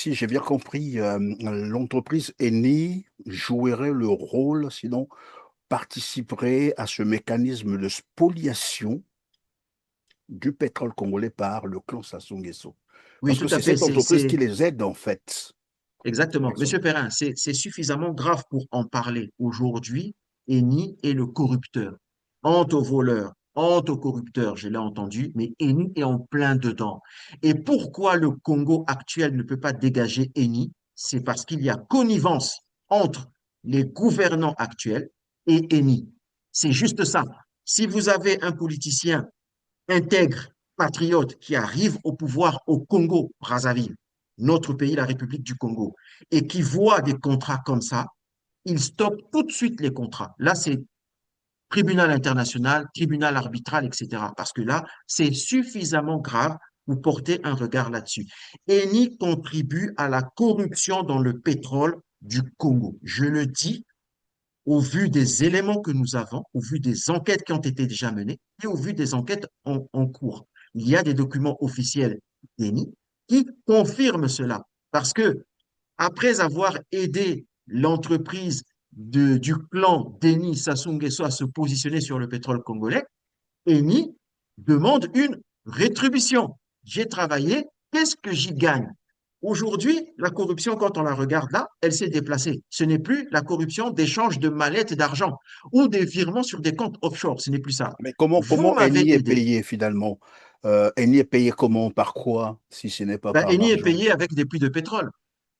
si j'ai bien compris, l'entreprise Eni jouerait le rôle, sinon participerait à ce mécanisme de spoliation du pétrole congolais par le clan Sassou Nguesso. Oui, Parce que tout à c'est fait. cette entreprise qui les aide, en fait, Exactement. avec son Monsieur pétrole. Perrin, c'est suffisamment grave pour en parler. Aujourd'hui, Eni est le corrupteur. Honte aux voleurs, honte aux corrupteurs, je l'ai entendu, mais Eni est en plein dedans. Et pourquoi le Congo actuel ne peut pas dégager Eni? C'est parce qu'il y a connivence entre les gouvernants actuels et Eni. C'est juste ça. Si vous avez un politicien intègre, patriote qui arrive au pouvoir au Congo, Brazzaville, notre pays, la République du Congo, et qui voit des contrats comme ça, il stoppe tout de suite les contrats. Là, c'est tribunal international, tribunal arbitral, etc. Parce que là, c'est suffisamment grave pour porter un regard là-dessus. Eni contribue à la corruption dans le pétrole du Congo. Je le dis au vu des éléments que nous avons, au vu des enquêtes qui ont été déjà menées et au vu des enquêtes en cours. Il y a des documents officiels d'ENI qui confirment cela. Parce que après avoir aidé l'entreprise du clan d'Eni Sassou Nguesso à se positionner sur le pétrole congolais, Eni demande une rétribution. J'ai travaillé, qu'est-ce que j'y gagne? Aujourd'hui, la corruption, quand on la regarde là, elle s'est déplacée. Ce n'est plus la corruption d'échange de mallettes d'argent ou des virements sur des comptes offshore. Ce n'est plus ça. Mais comment, Vous comment m'avez Eni est aidé. payé finalement? Eni est payé comment? Par quoi? Si ce n'est pas Ben, par Eni est l'argent. payé avec des puits de pétrole.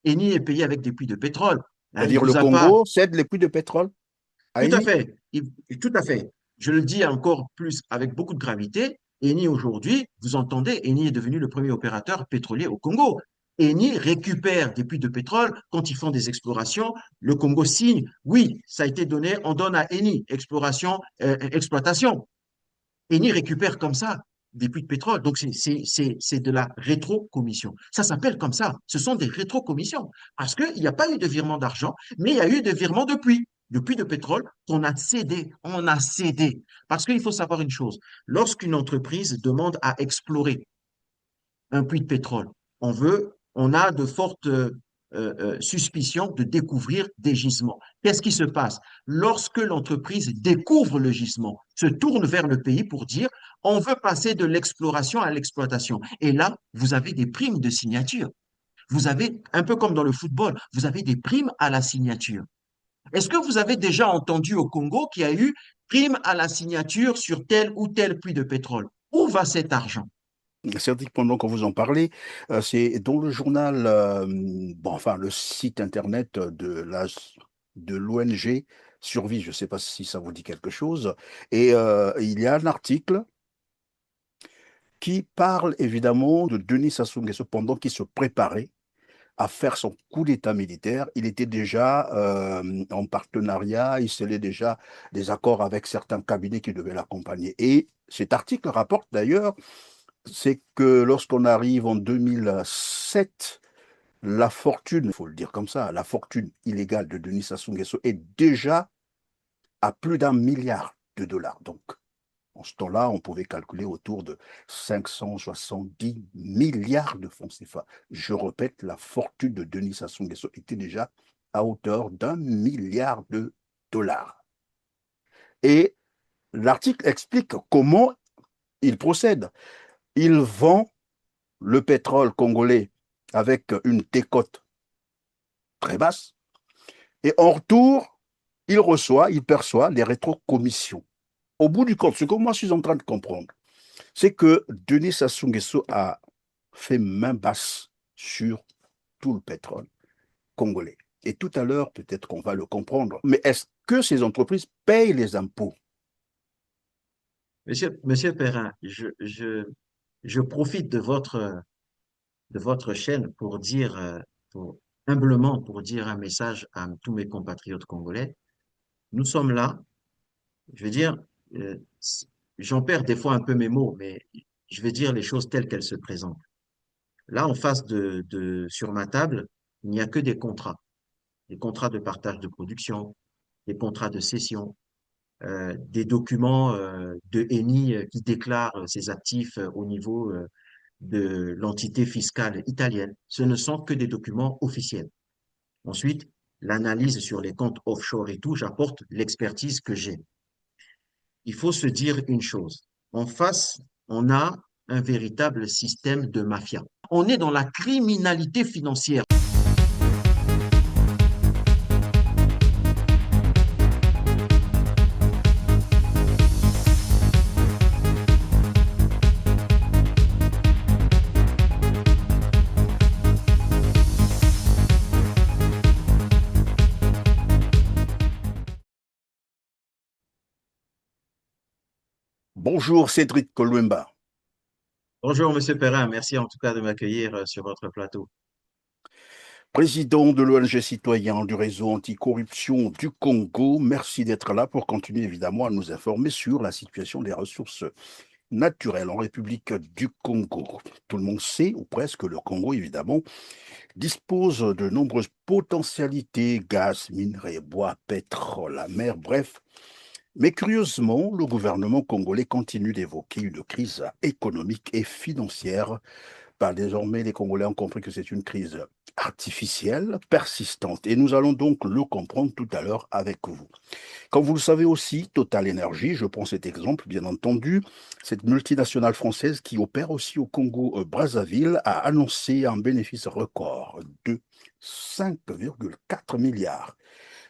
Eni est payé avec des puits de pétrole. Hein, il C'est-à-dire le vous a pas. Congo cède les puits de pétrole à Tout à Eni? fait. Tout à fait. Je le dis encore plus avec beaucoup de gravité. Eni aujourd'hui, vous entendez, Eni est devenu le premier opérateur pétrolier au Congo. Eni récupère des puits de pétrole quand ils font des explorations. Le Congo signe, oui, ça a été donné, on donne à Eni, exploration, exploitation. Eni récupère comme ça des puits de pétrole. Donc, c'est de la rétrocommission. Ça s'appelle comme ça. Ce sont des rétrocommissions. Parce qu'il n'y a pas eu de virement d'argent, mais il y a eu des virements de puits de pétrole qu'on a cédé. On a cédé. Parce qu'il faut savoir une chose. Lorsqu'une entreprise demande à explorer un puits de pétrole, on a de fortes suspicions de découvrir des gisements. Qu'est-ce qui se passe? Lorsque l'entreprise découvre le gisement, se tourne vers le pays pour dire, on veut passer de l'exploration à l'exploitation. Et là, vous avez des primes de signature. Vous avez, un peu comme dans le football, vous avez des primes à la signature. Est-ce que vous avez déjà entendu au Congo qu'il y a eu prime à la signature sur tel ou tel puits de pétrole? Où va cet argent? C'est vrai que pendant que vous en parlez, c'est dans le journal, bon, enfin le site internet de l'ONG Survie, je ne sais pas si ça vous dit quelque chose, et il y a un article qui parle évidemment de Denis Sassou Nguesso pendant qu'il se préparait à faire son coup d'État militaire. Il était déjà en partenariat, il scellait déjà des accords avec certains cabinets qui devaient l'accompagner. Et cet article rapporte d'ailleurs c'est que lorsqu'on arrive en 2007, la fortune, il faut le dire comme ça, la fortune illégale de Denis Sassou Nguesso est déjà à plus d'1 milliard de dollars. Donc, en ce temps-là, on pouvait calculer autour de 570 milliards de francs CFA. Je répète, la fortune de Denis Sassou Nguesso était déjà à hauteur d'1 milliard de dollars. Et l'article explique comment il procède. Il vend le pétrole congolais avec une décote très basse. Et en retour, il perçoit les rétrocommissions. Au bout du compte, ce que moi je suis en train de comprendre, c'est que Denis Sassou Nguesso a fait main basse sur tout le pétrole congolais. Et tout à l'heure, peut-être qu'on va le comprendre. Mais est-ce que ces entreprises payent les impôts? Monsieur Perrin, je profite de votre chaîne pour dire, humblement, pour dire un message à tous mes compatriotes congolais. Nous sommes là, je veux dire, euh, j'en perds des fois un peu mes mots, mais je vais dire les choses telles qu'elles se présentent. Là, en face sur ma table, il n'y a que des contrats de partage de production, des contrats de cession, des documents de ENI qui déclarent ses actifs au niveau de l'entité fiscale italienne. Ce ne sont que des documents officiels. Ensuite, l'analyse sur les comptes offshore et tout, j'apporte l'expertise que j'ai. Il faut se dire une chose. En face, on a un véritable système de mafia. On est dans la criminalité financière. Bonjour Cédric Kolwemba, Bonjour, Monsieur Perrin. Merci en tout cas de m'accueillir sur votre plateau. président de l'ONG citoyen du réseau anticorruption du Congo. Merci d'être là pour continuer évidemment à nous informer sur la situation des ressources naturelles en République du Congo. Tout le monde sait, ou presque, que le Congo, évidemment, dispose de nombreuses potentialités, gaz, minerais, bois, pétrole, la mer, bref. Mais curieusement, le gouvernement congolais continue d'évoquer une crise économique et financière. Désormais, les Congolais ont compris que c'est une crise artificielle, persistante, et nous allons donc le comprendre tout à l'heure avec vous. Comme vous le savez aussi, Total Energy, je prends cet exemple, bien entendu, cette multinationale française qui opère aussi au Congo-Brazzaville, a annoncé un bénéfice record de 5,4 milliards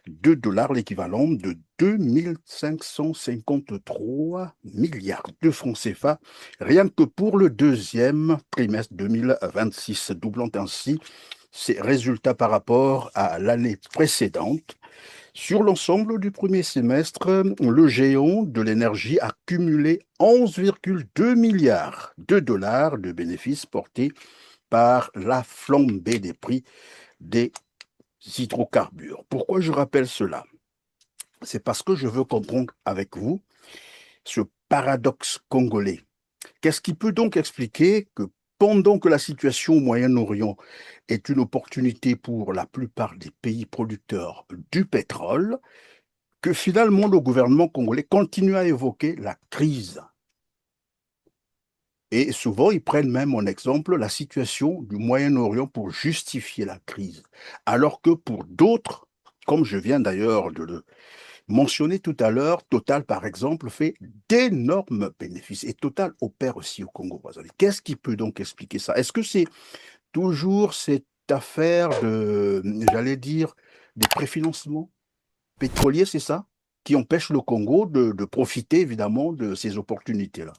de dollars, l'équivalent de 2553 milliards de francs CFA, rien que pour le deuxième trimestre 2026, doublant ainsi ses résultats par rapport à l'année précédente. Sur l'ensemble du premier semestre, le géant de l'énergie a cumulé 11,2 milliards de dollars de bénéfices portés par la flambée des prix des hydrocarbures. Pourquoi je rappelle cela? C'est parce que je veux comprendre avec vous ce paradoxe congolais. Qu'est-ce qui peut donc expliquer que pendant que la situation au Moyen-Orient est une opportunité pour la plupart des pays producteurs du pétrole, que finalement le gouvernement congolais continue à évoquer la crise? Et souvent, ils prennent même en exemple la situation du Moyen-Orient pour justifier la crise. Alors que pour d'autres, comme je viens d'ailleurs de le mentionné tout à l'heure, Total, par exemple, fait d'énormes bénéfices. Et Total opère aussi au Congo-Brazzaville. Qu'est-ce qui peut donc expliquer ça? Est-ce que c'est toujours cette affaire de, j'allais dire, des préfinancements pétroliers, c'est ça, qui empêche le Congo de profiter évidemment de ces opportunités-là?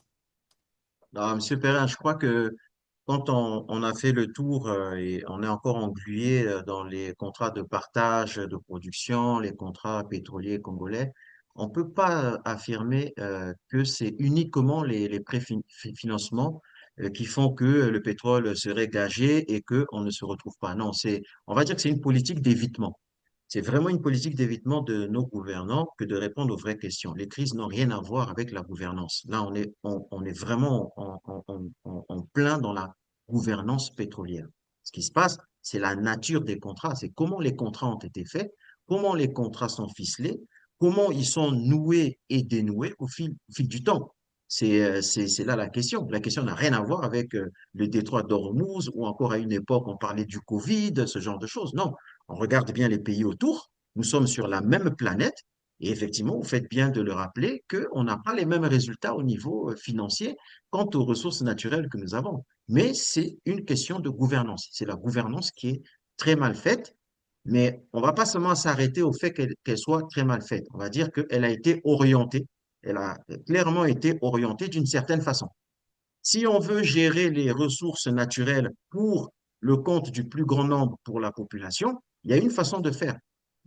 Alors, Monsieur Perrin, je crois que quand on a fait le tour et on est encore englué dans les contrats de partage de production, les contrats pétroliers congolais, on ne peut pas affirmer que c'est uniquement les préfinancements qui font que le pétrole serait gagé et qu'on ne se retrouve pas. Non, on va dire que c'est une politique d'évitement. C'est vraiment une politique d'évitement de nos gouvernants que de répondre aux vraies questions. Les crises n'ont rien à voir avec la gouvernance. Là, on est vraiment en plein dans la gouvernance pétrolière. Ce qui se passe, c'est la nature des contrats, c'est comment les contrats ont été faits, comment les contrats sont ficelés, comment ils sont noués et dénoués au fil du temps. C'est là la question. La question n'a rien à voir avec le détroit d'Ormuz ou encore à une époque on parlait du Covid, ce genre de choses. Non, on regarde bien les pays autour, nous sommes sur la même planète et effectivement, vous faites bien de le rappeler qu'on n'a pas les mêmes résultats au niveau financier quant aux ressources naturelles que nous avons. Mais c'est une question de gouvernance. C'est la gouvernance qui est très mal faite, mais on ne va pas seulement s'arrêter au fait qu'elle soit très mal faite. On va dire qu'elle a été orientée, elle a clairement été orientée d'une certaine façon. Si on veut gérer les ressources naturelles pour le compte du plus grand nombre pour la population, il y a une façon de faire.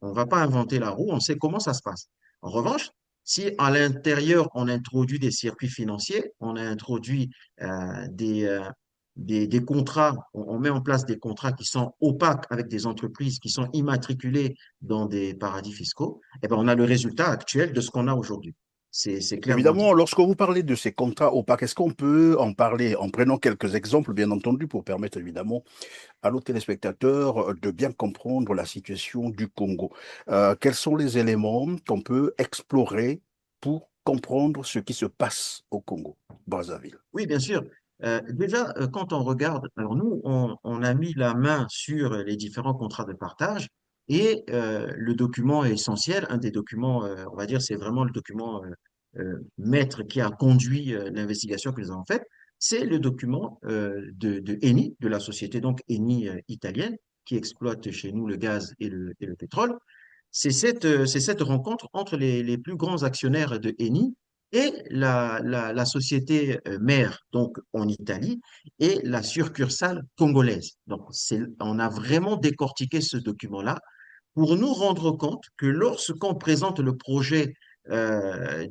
On ne va pas inventer la roue, on sait comment ça se passe. En revanche, si à l'intérieur, on introduit des circuits financiers, on a introduit des contrats, on met en place des contrats qui sont opaques avec des entreprises qui sont immatriculées dans des paradis fiscaux, eh ben, on a le résultat actuel de ce qu'on a aujourd'hui. C'est clairement dit. Évidemment, lorsque vous parlez de ces contrats opaques, est-ce qu'on peut en parler en prenant quelques exemples, bien entendu, pour permettre évidemment à nos téléspectateurs de bien comprendre la situation du Congo? Quels sont les éléments qu'on peut explorer pour comprendre ce qui se passe au Congo, Brazzaville? Oui, bien sûr. Déjà, quand on regarde, alors nous, on a mis la main sur les différents contrats de partage et le document essentiel, un des documents, on va dire, c'est vraiment le document maître qui a conduit l'investigation que nous avons faite, c'est le document de Eni, de la société donc Eni italienne, qui exploite chez nous le gaz et le pétrole. C'est cette rencontre entre les plus grands actionnaires de Eni et la société mère, donc en Italie, et la succursale congolaise. Donc, on a vraiment décortiqué ce document-là pour nous rendre compte que lorsqu'on présente le projet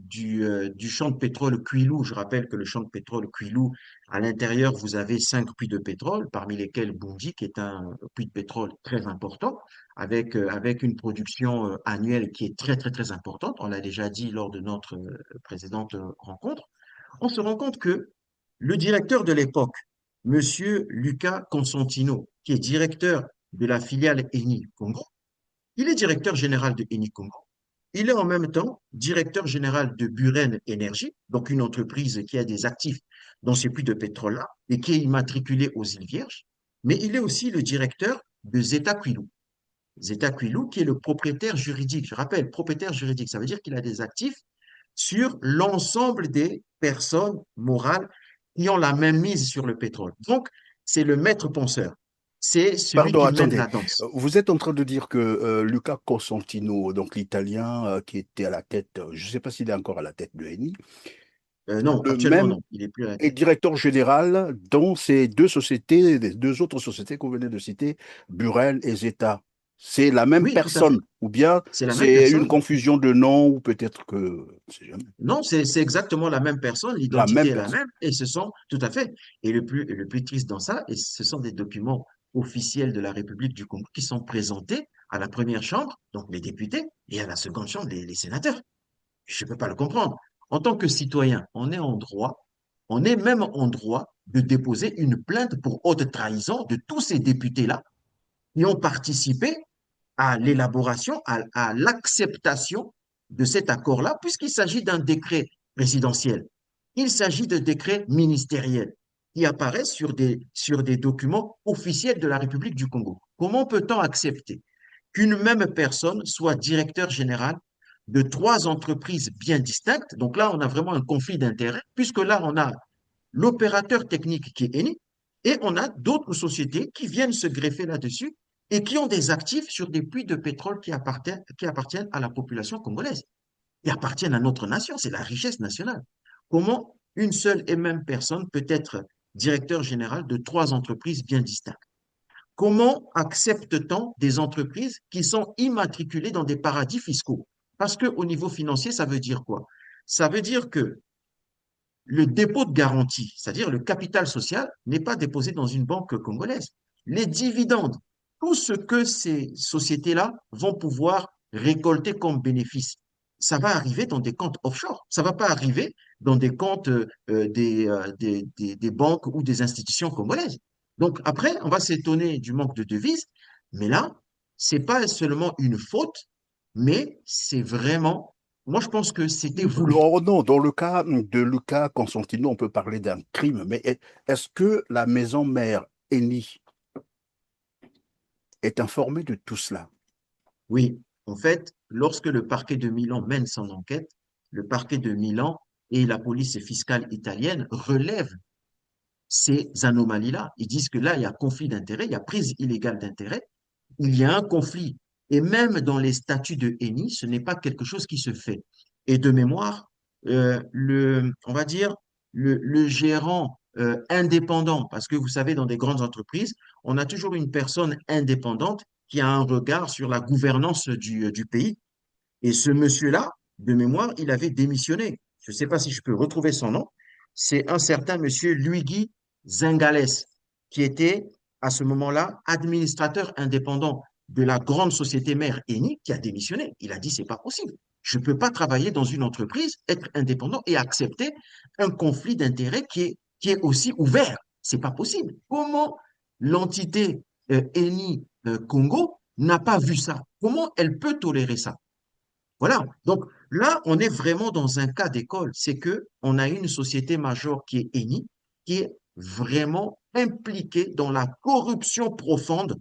du champ de pétrole Cuilou, je rappelle que le champ de pétrole Cuilou, à l'intérieur, vous avez 5 puits de pétrole, parmi lesquels Bundy, qui est un puits de pétrole très important, avec une production annuelle qui est très, très, très importante. On l'a déjà dit lors de notre précédente rencontre. On se rend compte que le directeur de l'époque, Monsieur Luca Consentino, qui est directeur de la filiale Eni Congo, il est directeur général de Eni Congo. Il est en même temps directeur général de Buren Energy, donc une entreprise qui a des actifs dans ces puits de pétrole-là et qui est immatriculée aux îles Vierges. Mais il est aussi le directeur de Zeta Quilou. Zeta Quilou, qui est le propriétaire juridique. Je rappelle, propriétaire juridique, ça veut dire qu'il a des actifs sur l'ensemble des personnes morales qui ont la même mise sur le pétrole. Donc, c'est le maître penseur. C'est celui Pardon, qui mène attendez. la danse. Vous êtes en train de dire que Luca Cosentino, donc l'Italien qui était à la tête, je ne sais pas s'il est encore à la tête de Eni, Non, le actuellement, même non. Il est plus à la est tête. directeur général dans ces deux sociétés, les deux autres sociétés que vous venez de citer, Burel et Zeta. C'est la même Oui, tout à fait. personne, ou bien C'est la même c'est une personne. confusion de nom, ou peut-être que, je sais jamais, Non, c'est exactement la même personne, la l'identité même est la personne. même, et ce sont, tout à fait, et le plus triste dans ça, et ce sont des documents officiels de la République du Congo qui sont présentés à la première chambre, donc les députés, et à la seconde chambre, les sénateurs. Je ne peux pas le comprendre. En tant que citoyen, on est en droit, on est même en droit de déposer une plainte pour haute trahison de tous ces députés-là qui ont participé à l'élaboration, à l'acceptation de cet accord-là, puisqu'il s'agit d'un décret présidentiel. Il s'agit de décrets ministériels qui apparaissent sur des documents officiels de la République du Congo. Comment peut-on accepter qu'une même personne soit directeur général de trois entreprises bien distinctes? Donc là, on a vraiment un conflit d'intérêts, puisque là, on a l'opérateur technique qui est Eni, et on a d'autres sociétés qui viennent se greffer là-dessus et qui ont des actifs sur des puits de pétrole qui appartiennent à la population congolaise, qui appartiennent à notre nation, c'est la richesse nationale. Comment une seule et même personne peut être directeur général de trois entreprises bien distinctes? Comment accepte-t-on des entreprises qui sont immatriculées dans des paradis fiscaux? Parce qu'au niveau financier, ça veut dire quoi? Ça veut dire que le dépôt de garantie, c'est-à-dire le capital social, n'est pas déposé dans une banque congolaise. Les dividendes, tout ce que ces sociétés-là vont pouvoir récolter comme bénéfice, ça va arriver dans des comptes offshore. Ça ne va pas arriver dans des comptes des banques ou des institutions congolaises. Donc après, on va s'étonner du manque de devises, mais là, c'est pas seulement une faute, mais c'est vraiment, moi je pense que c'était voulu. Oh non, dans le cas de Luca Constantino, on peut parler d'un crime, mais est-ce que la maison mère Eni est informée de tout cela? Oui, en fait, lorsque le parquet de Milan mène son enquête, le parquet de Milan et la police fiscale italienne relèvent ces anomalies-là. Ils disent que là, il y a conflit d'intérêts, il y a prise illégale d'intérêts, il y a un conflit. Et même dans les statuts de Eni, ce n'est pas quelque chose qui se fait. Et de mémoire, on va dire, le gérant indépendant, parce que vous savez, dans des grandes entreprises, on a toujours une personne indépendante qui a un regard sur la gouvernance du pays. Et ce monsieur-là, de mémoire, il avait démissionné. Je ne sais pas si je peux retrouver son nom. C'est un certain monsieur Luigi Zingales, qui était à ce moment-là administrateur indépendant de la grande société mère Eni, qui a démissionné. Il a dit, c'est pas possible. Je ne peux pas travailler dans une entreprise, être indépendant et accepter un conflit d'intérêts qui est aussi ouvert. C'est pas possible. Comment l'entité Eni Congo n'a pas vu ça? Comment elle peut tolérer ça? Voilà. Donc là, on est vraiment dans un cas d'école. C'est que on a une société majeure qui est Eni, qui est vraiment impliqués dans la corruption profonde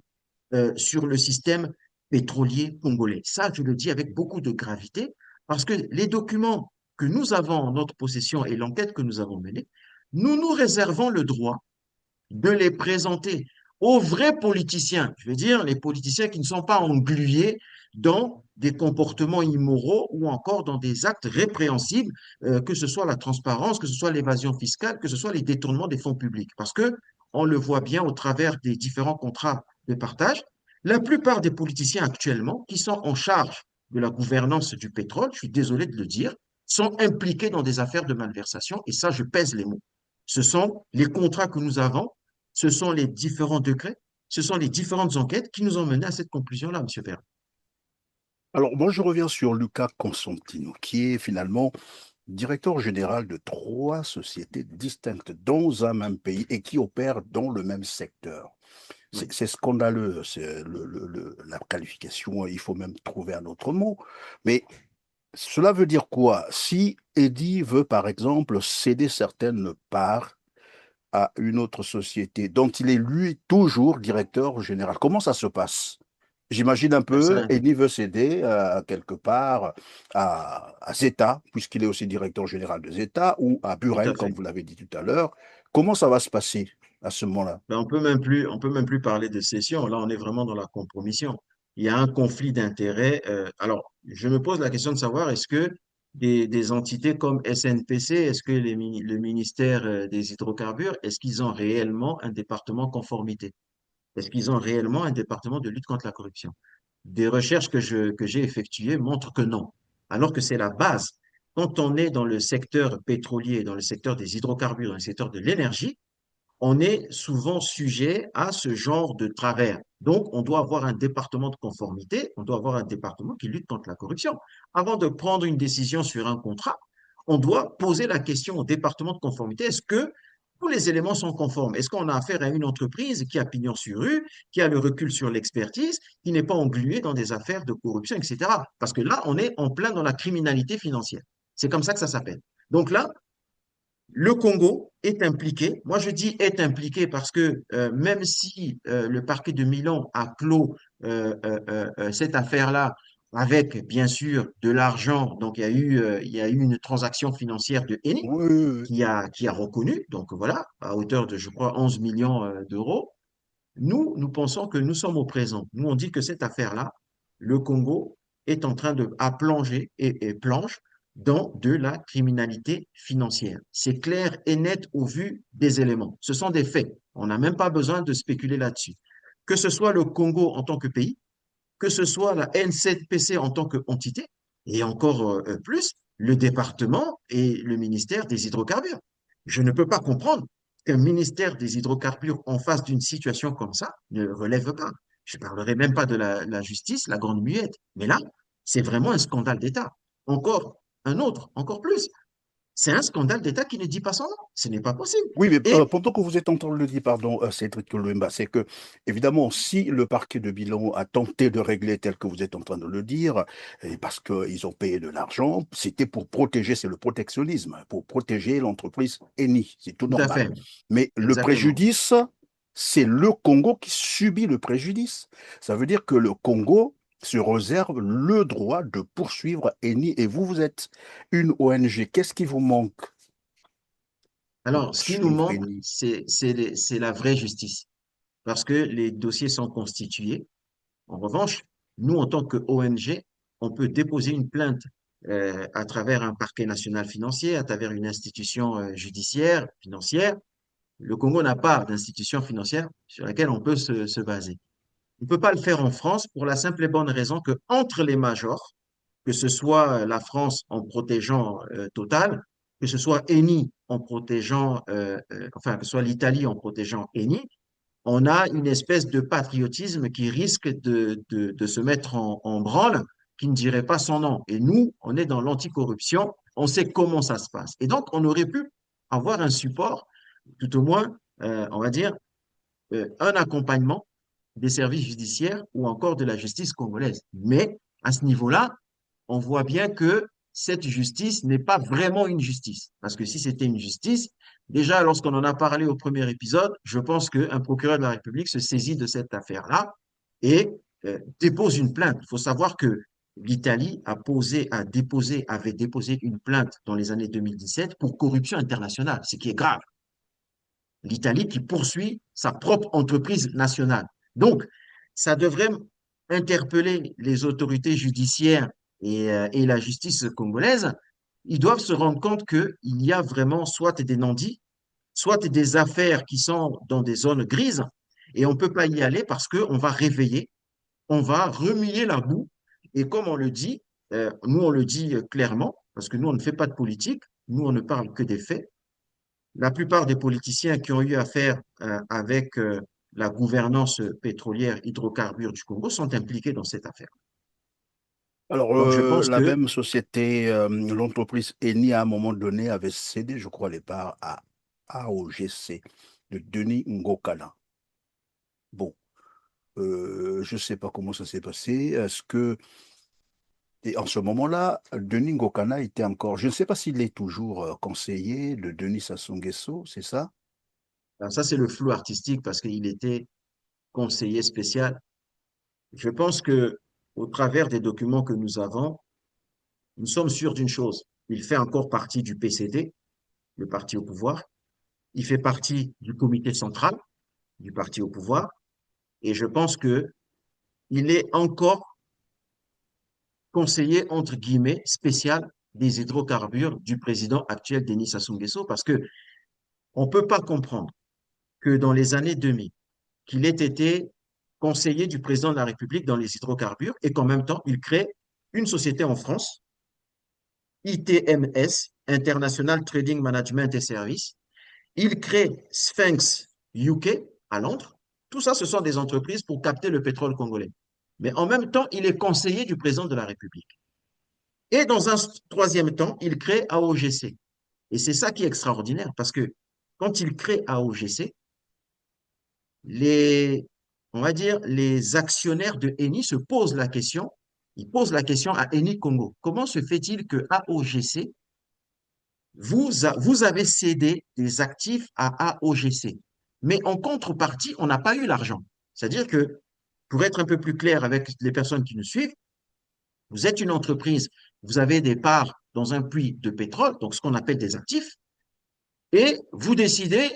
sur le système pétrolier congolais. Ça, je le dis avec beaucoup de gravité, parce que les documents que nous avons en notre possession et l'enquête que nous avons menée, nous nous réservons le droit de les présenter aux vrais politiciens, je veux dire les politiciens qui ne sont pas englués dans des comportements immoraux ou encore dans des actes répréhensibles, que ce soit la transparence, que ce soit l'évasion fiscale, que ce soit les détournements des fonds publics. Parce que on le voit bien au travers des différents contrats de partage, la plupart des politiciens actuellement qui sont en charge de la gouvernance du pétrole, je suis désolé de le dire, sont impliqués dans des affaires de malversation, et ça, je pèse les mots. Ce sont les contrats que nous avons, ce sont les différents degrés, ce sont les différentes enquêtes qui nous ont menés à cette conclusion-là, Monsieur Perrin. Alors, moi, je reviens sur Luca Constantino, qui est finalement directeur général de trois sociétés distinctes dans un même pays et qui opèrent dans le même secteur. Oui, C'est scandaleux, c'est la qualification, il faut même trouver un autre mot. Mais cela veut dire quoi? Si Eddy veut, par exemple, céder certaines parts à une autre société dont il est lui toujours directeur général, comment ça se passe? J'imagine un peu, ça, Eddy veut céder quelque part à Zeta, puisqu'il est aussi directeur général de Zeta, ou à tout Buren, à comme fait. vous l'avez dit tout à l'heure. Comment ça va se passer à ce moment-là? Ben, on peut même plus parler de cession. Là, on est vraiment dans la compromission. Il y a un conflit d'intérêts. Alors, je me pose la question de savoir, est-ce que des entités comme SNPC, est-ce que le ministère des hydrocarbures, est-ce qu'ils ont réellement un département conformité? Est-ce qu'ils ont réellement un département de lutte contre la corruption? Des recherches que j'ai effectuées montrent que non, alors que c'est la base. Quand on est dans le secteur pétrolier, dans le secteur des hydrocarbures, dans le secteur de l'énergie, on est souvent sujet à ce genre de travers. Donc, on doit avoir un département de conformité, on doit avoir un département qui lutte contre la corruption. Avant de prendre une décision sur un contrat, on doit poser la question au département de conformité, est-ce que tous les éléments sont conformes? Est-ce qu'on a affaire à une entreprise qui a pignon sur rue, qui a le recul sur l'expertise, qui n'est pas engluée dans des affaires de corruption, etc. Parce que là, on est en plein dans la criminalité financière. C'est comme ça que ça s'appelle. Donc là, le Congo est impliqué. Moi, je dis est impliqué parce que même si le parquet de Milan a clos cette affaire-là avec, bien sûr, de l'argent, donc il y a eu une transaction financière de Eni Oui, oui, oui. qui a reconnu, donc voilà, à hauteur de, je crois, 11 millions d'euros. Nous pensons que nous sommes au présent. Nous, on dit que cette affaire-là, le Congo est en train de à plonger et plonge dans de la criminalité financière. C'est clair et net au vu des éléments. Ce sont des faits. On n'a même pas besoin de spéculer là-dessus. Que ce soit le Congo en tant que pays, que ce soit la N7PC en tant qu'entité, et encore plus, le département et le ministère des hydrocarbures. Je ne peux pas comprendre qu'un ministère des hydrocarbures en face d'une situation comme ça ne relève pas. Je ne parlerai même pas de la justice, la grande muette. Mais là, c'est vraiment un scandale d'État. Encore un autre, encore plus. C'est un scandale d'État qui ne dit pas son nom. Ce n'est pas possible. Oui, mais Et pendant que vous êtes en train de le dire, pardon, Cédric Louemba, c'est que, évidemment, si le parquet de bilan a tenté de régler tel que vous êtes en train de le dire, et parce qu'ils ont payé de l'argent, c'était pour protéger, c'est le protectionnisme, pour protéger l'entreprise Eni, c'est tout tout à normal. fait, Mais le exactement. préjudice, c'est le Congo qui subit le préjudice. Ça veut dire que le Congo se réserve le droit de poursuivre Eni, et vous, vous êtes une ONG. Qu'est-ce qui vous manque pour Alors, ce qui nous poursuivre manque, Eni? c'est la vraie justice, parce que les dossiers sont constitués. En revanche, nous, en tant que ONG, on peut déposer une plainte à travers un parquet national financier, à travers une institution judiciaire, financière. Le Congo n'a pas d'institution financière sur laquelle on peut se baser. On ne peut pas le faire en France pour la simple et bonne raison que entre les majors, que ce soit la France en protégeant Total, que ce soit Eni en protégeant, enfin, que ce soit l'Italie en protégeant Eni, on a une espèce de patriotisme qui risque de se mettre en branle, qui ne dirait pas son nom. Et nous, on est dans l'anticorruption, on sait comment ça se passe. Et donc, on aurait pu avoir un support, tout au moins, on va dire, un accompagnement des services judiciaires ou encore de la justice congolaise. Mais à ce niveau-là, on voit bien que cette justice n'est pas vraiment une justice. Parce que si c'était une justice, Déjà, lorsqu'on en a parlé au premier épisode, je pense qu'un procureur de la République se saisit de cette affaire-là et dépose une plainte. Il faut savoir que l'Italie avait déposé une plainte dans les années 2017 pour corruption internationale, ce qui est grave. L'Italie qui poursuit sa propre entreprise nationale. Donc, ça devrait interpeller les autorités judiciaires et la justice congolaise. Ils doivent se rendre compte qu'il y a vraiment soit des non-dits, soit des affaires qui sont dans des zones grises, et on ne peut pas y aller parce qu'on va réveiller, on va remuer la boue, et comme on le dit, nous on le dit clairement, parce que nous on ne fait pas de politique, nous on ne parle que des faits, la plupart des politiciens qui ont eu affaire avec la gouvernance pétrolière hydrocarbures du Congo sont impliqués dans cette affaire. Alors, Donc, je pense la que même société, l'entreprise Eni, à un moment donné, avait cédé, je crois, les parts à AOGC de Denis Ngokala. Bon, je ne sais pas comment ça s'est passé. Est-ce que, et en ce moment-là, Denis Ngokala était encore, je ne sais pas s'il est toujours conseiller de Denis Sassou Nguesso, c'est ça? alors ça, c'est le flou artistique parce qu'il était conseiller spécial. Je pense que au travers des documents que nous avons, nous sommes sûrs d'une chose. Il fait encore partie du PCD, le parti au pouvoir. Il fait partie du comité central du parti au pouvoir. Et je pense que il est encore conseiller, entre guillemets, spécial des hydrocarbures du président actuel Denis Sassou Nguesso parce que on ne peut pas comprendre que dans les années 2000, qu'il ait été conseiller du président de la République dans les hydrocarbures et qu'en même temps, il crée une société en France, ITMS, International Trading Management et Services. Il crée Sphinx UK à Londres. Tout ça, ce sont des entreprises pour capter le pétrole congolais. Mais en même temps, il est conseiller du président de la République. Et dans un troisième temps, il crée AOGC. Et c'est ça qui est extraordinaire parce que quand il crée AOGC, les, on va dire, les actionnaires de Eni se posent la question, ils posent la question à Eni Congo. Comment se fait-il que AOGC, vous avez cédé des actifs à AOGC, mais en contrepartie, on n'a pas eu l'argent. C'est-à-dire que, pour être un peu plus clair avec les personnes qui nous suivent, vous êtes une entreprise, vous avez des parts dans un puits de pétrole, donc ce qu'on appelle des actifs, et vous décidez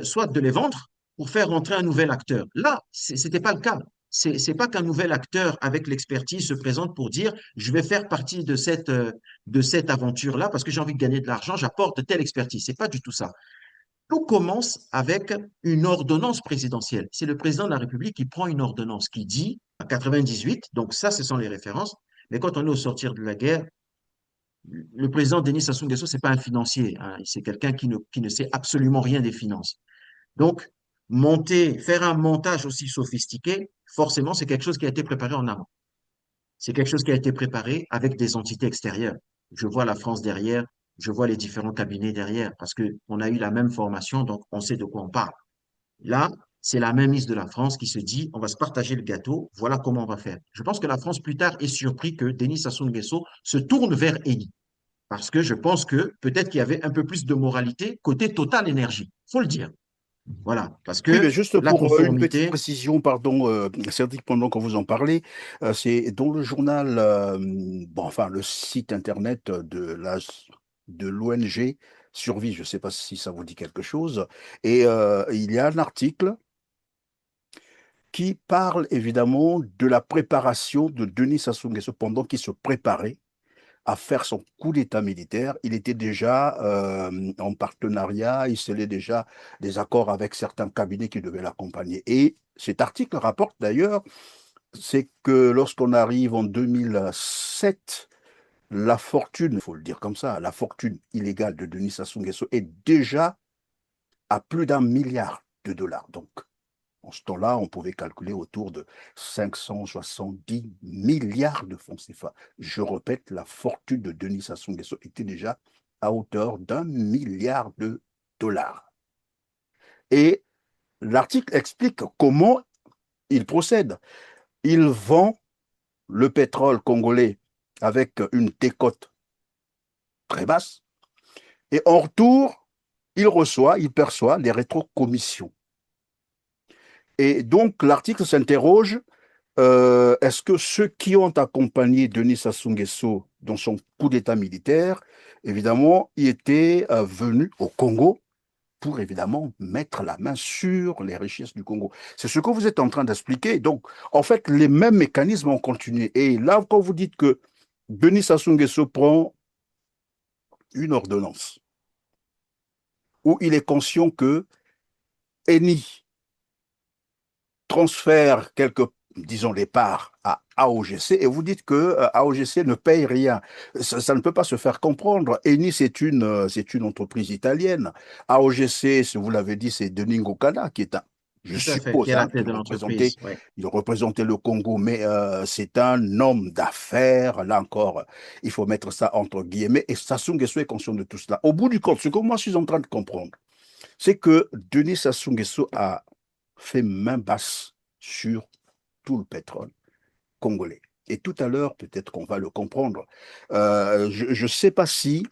soit de les vendre pour faire rentrer un nouvel acteur. Là, ce n'était pas le cas. C'est pas qu'un nouvel acteur avec l'expertise se présente pour dire je vais faire partie de cette aventure-là parce que j'ai envie de gagner de l'argent, j'apporte telle expertise. C'est pas du tout ça. Tout commence avec une ordonnance présidentielle. C'est le président de la République qui prend une ordonnance qui dit, en 98, donc ça, ce sont les références, mais quand on est au sortir de la guerre, le président Denis Sassou Nguesso, c'est pas un financier, hein, c'est quelqu'un qui ne sait absolument rien des finances. Donc, faire un montage aussi sophistiqué, forcément, c'est quelque chose qui a été préparé en amont. C'est quelque chose qui a été préparé avec des entités extérieures. Je vois la France derrière, je vois les différents cabinets derrière, parce que on a eu la même formation, donc on sait de quoi on parle. Là, c'est la même mise de la France qui se dit, on va se partager le gâteau, voilà comment on va faire. Je pense que la France, plus tard, est surpris que Denis Sassou Nguesso se tourne vers Eni. Parce que je pense que peut-être qu'il y avait un peu plus de moralité côté Total Énergie. Faut le dire. Voilà. Parce Oui, mais que juste la pour une petite conformité, précision, pardon, Cédric, pendant que vous en parlez, c'est dans le journal, bon, enfin, le site internet de l'ONG Survie, je ne sais pas si ça vous dit quelque chose, et il y a un article qui parle évidemment de la préparation de Denis Sassou Nguesso pendant qu'il se préparait à faire son coup d'État militaire. Il était déjà en partenariat, il scellait déjà des accords avec certains cabinets qui devaient l'accompagner. Et cet article rapporte d'ailleurs, c'est que lorsqu'on arrive en 2007, la fortune, il faut le dire comme ça, la fortune illégale de Denis Sassou Nguesso est déjà à plus d'1 milliard de dollars. Donc, en ce temps-là, on pouvait calculer autour de 570 milliards de francs CFA. Je répète, la fortune de Denis Sassou Nguesso était déjà à hauteur d'1 milliard de dollars. Et l'article explique comment il procède. Il vend le pétrole congolais avec une décote très basse et en retour, il perçoit les rétrocommissions. Et donc, l'article s'interroge, est-ce que ceux qui ont accompagné Denis Sassou Nguesso dans son coup d'État militaire, évidemment, y étaient venus au Congo pour évidemment mettre la main sur les richesses du Congo. C'est ce que vous êtes en train d'expliquer. Donc, en fait, les mêmes mécanismes ont continué. Et là, quand vous dites que Denis Sassou Nguesso prend une ordonnance où il est conscient que Eni transfère quelques, disons, les parts à AOGC et vous dites que AOGC ne paye rien. Ça ne peut pas se faire comprendre. Eni, c'est une entreprise italienne. AOGC, si vous l'avez dit, c'est Denis Ngokana qui est un, je Tout à fait, qui suppose, est la hein, tête de l'entreprise. Ouais. il représentait le Congo, mais c'est un homme d'affaires. Là encore, il faut mettre ça entre guillemets. Et Sassou Nguesso est conscient de tout cela. Au bout du compte, ce que moi je suis en train de comprendre, c'est que Denis Sassou Nguesso a fait main basse sur tout le pétrole congolais. Et tout à l'heure, peut-être qu'on va le comprendre. Je ne sais pas si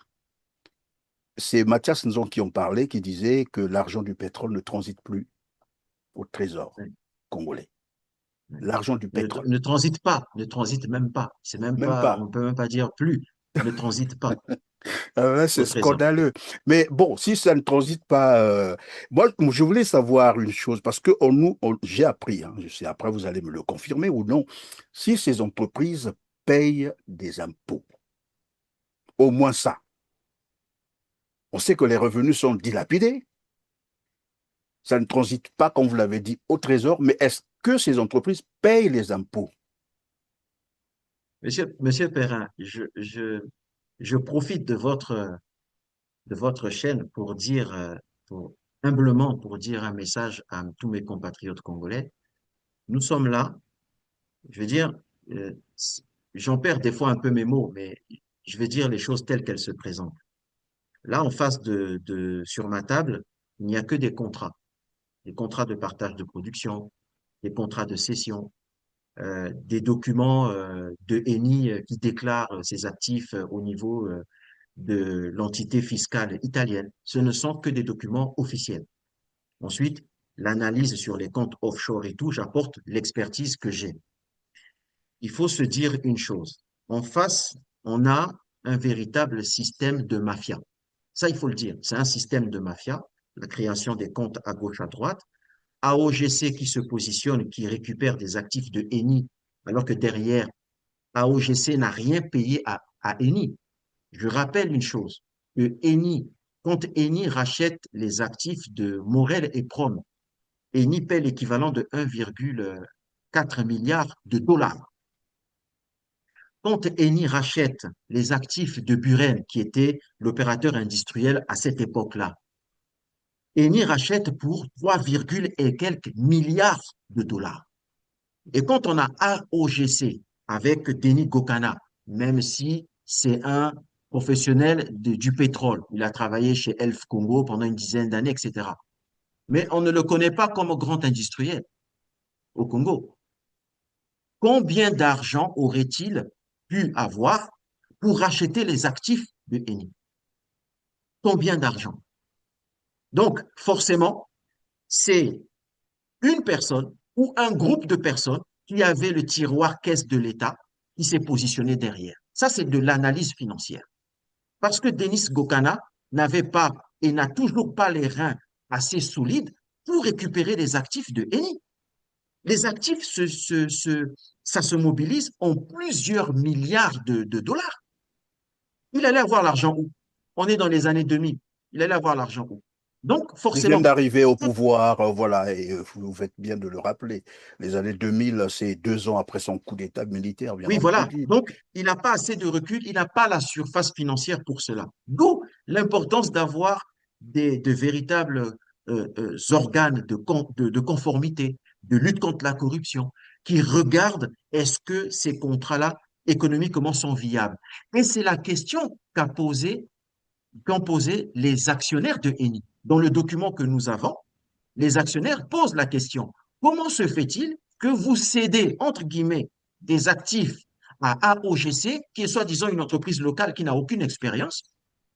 c'est Mathias Nzon qui en parlait, qui disait que l'argent du pétrole ne transite plus au trésor Ouais, congolais. ouais. L'argent du pétrole, Ne transite pas, ne transite même pas. C'est même même pas, pas. on peut même pas dire plus, ne transite pas C'est au trésor. scandaleux. Mais bon, si ça ne transite pas, moi, je voulais savoir une chose, parce que j'ai appris, hein, je sais, après vous allez me le confirmer ou non, si ces entreprises payent des impôts, au moins ça. On sait que les revenus sont dilapidés, ça ne transite pas, comme vous l'avez dit, au trésor, mais est-ce que ces entreprises payent les impôts? Monsieur Perrin, je profite de votre chaîne pour dire, humblement, pour dire un message à tous mes compatriotes congolais. Nous sommes là, je veux dire, euh, j'en perds des fois un peu mes mots, mais je vais dire les choses telles qu'elles se présentent. Là, en face sur ma table, il n'y a que des contrats de partage de production, des contrats de cession, des documents de ENI qui déclarent ses actifs au niveau de l'entité fiscale italienne. Ce ne sont que des documents officiels. Ensuite, l'analyse sur les comptes offshore et tout, j'apporte l'expertise que j'ai. Il faut se dire une chose. En face, on a un véritable système de mafia. Ça, il faut le dire. C'est un système de mafia, la création des comptes à gauche, à droite. AOGC qui se positionne, qui récupère des actifs de ENI, alors que derrière, AOGC n'a rien payé à ENI. Je rappelle une chose, que ENI, quand ENI rachète les actifs de Morel et Prom, ENI paie l'équivalent de 1,4 milliard de dollars. Quand Eni rachète les actifs de Buren, qui était l'opérateur industriel à cette époque-là, Eni rachète pour 3, et quelques milliards de dollars. Et quand on a AOGC avec Denis Gokana, même si c'est un professionnel du pétrole, il a travaillé chez Elf Congo pendant une dizaine d'années, etc. Mais on ne le connaît pas comme grand industriel au Congo. Combien d'argent aurait-il pu avoir pour racheter les actifs de Eni? Combien d'argent? Donc, forcément, c'est une personne ou un groupe de personnes qui avait le tiroir caisse de l'État qui s'est positionné derrière. Ça, c'est de l'analyse financière. Parce que Denis Gokana n'avait pas et n'a toujours pas les reins assez solides pour récupérer les actifs de Eni. Les actifs, ça se mobilise en plusieurs milliards de dollars. Il allait avoir l'argent où? On est dans les années 2000. Il allait avoir l'argent où? Donc, Ils viennent forcément, d'arriver au pouvoir, voilà, et vous faites bien de le rappeler. Les années 2000, c'est 2 ans après son coup d'État militaire, bien oui, voilà. entendu. Donc, il n'a pas assez de recul, il n'a pas la surface financière pour cela. D'où l'importance d'avoir de véritables organes de conformité, de lutte contre la corruption, qui regardent est-ce que ces contrats-là économiquement sont viables. Et c'est la question qu'ont posé les actionnaires de Eni. Dans le document que nous avons, les actionnaires posent la question, comment se fait-il que vous cédez, entre guillemets, des actifs à AOGC, qui est soi-disant une entreprise locale qui n'a aucune expérience,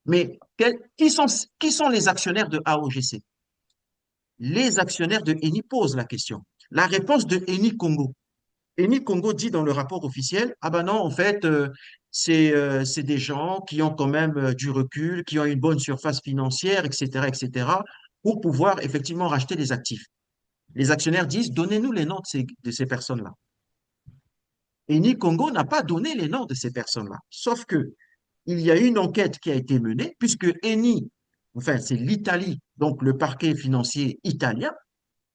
Mais qui sont les actionnaires de AOGC? Les actionnaires de Eni posent la question. La réponse de Eni Congo. Eni Congo dit dans le rapport officiel, ah ben non, en fait, c'est des gens qui ont quand même du recul, qui ont une bonne surface financière, etc., pour pouvoir effectivement racheter des actifs. Les actionnaires disent, donnez-nous les noms de ces personnes-là. Eni Congo n'a pas donné les noms de ces personnes-là. Sauf que il y a une enquête qui a été menée, puisque Eni, enfin, c'est l'Italie, donc le parquet financier italien,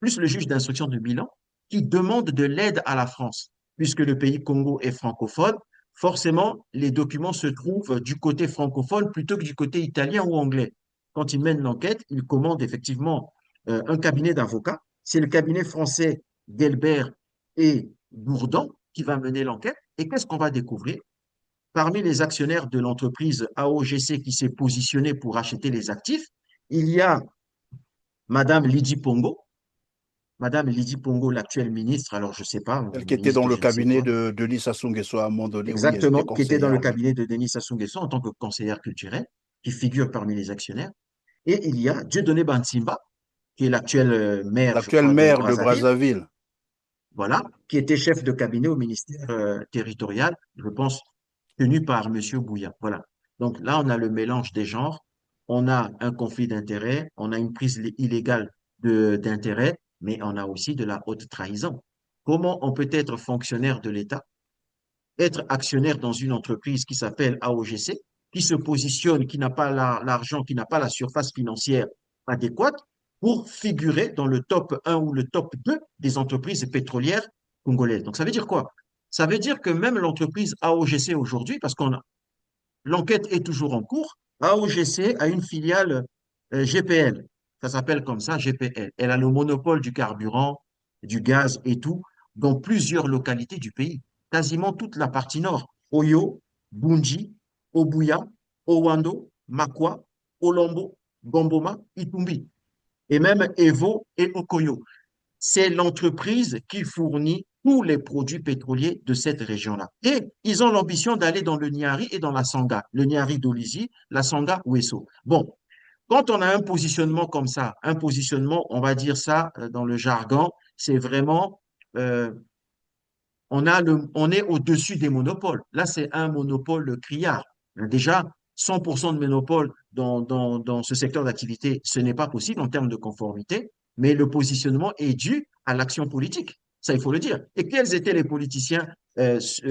plus le juge d'instruction de Milan, qui demande de l'aide à la France. Puisque le pays Congo est francophone, forcément, les documents se trouvent du côté francophone plutôt que du côté italien ou anglais. Quand ils mènent l'enquête, ils commandent effectivement un cabinet d'avocats. C'est le cabinet français Delbert et Bourdon qui va mener l'enquête. Et qu'est-ce qu'on va découvrir? Parmi les actionnaires de l'entreprise AOGC qui s'est positionnée pour acheter les actifs, il y a Madame Lydie Pongo, Madame Lydie Pongo, l'actuelle ministre, alors je ne sais pas, Celle qui était dans ministre le je ne sais cabinet quoi, de Denis Sassou Nguesso à un moment donné, oui, elle était exactement, qui était dans le conseillère, oui. cabinet de Denis Sassou Nguesso en tant que conseillère culturelle, qui figure parmi les actionnaires. Et il y a Dieudonné Bansimba, qui est l'actuel maire, je L'actuel crois, de maire de Brazzaville, Brazzaville. voilà, qui était chef de cabinet au ministère territorial, je pense, tenu par M. Bouya. Voilà. Donc là, on a le mélange des genres, on a un conflit d'intérêts, on a une prise illégale d'intérêts, mais on a aussi de la haute trahison. Comment on peut être fonctionnaire de l'État, être actionnaire dans une entreprise qui s'appelle AOGC, qui se positionne, qui n'a pas l'argent, qui n'a pas la surface financière adéquate pour figurer dans le top 1 ou le top 2 des entreprises pétrolières congolaises. Donc ça veut dire quoi? Ça veut dire que même l'entreprise AOGC aujourd'hui, parce qu'on l'enquête est toujours en cours, AOGC a une filiale GPL. Ça s'appelle comme ça, GPL. Elle a le monopole du carburant, du gaz et tout dans plusieurs localités du pays. Quasiment toute la partie nord. Oyo, Bunji, Obuya, Owando, Makwa, Olombo, Gomboma, Itumbi. Et même Evo et Okoyo. C'est l'entreprise qui fournit tous les produits pétroliers de cette région-là. Et ils ont l'ambition d'aller dans le Niari et dans la Sangha, le Niari d'Olizi, la Sangha Ouesso. Bon, quand on a un positionnement comme ça, un positionnement, on va dire ça dans le jargon, c'est vraiment, euh, on est au-dessus des monopoles. Là, c'est un monopole criard. Déjà, 100% de monopole dans ce secteur d'activité, ce n'est pas possible en termes de conformité, mais le positionnement est dû à l'action politique. Ça, il faut le dire. Et quels étaient les politiciens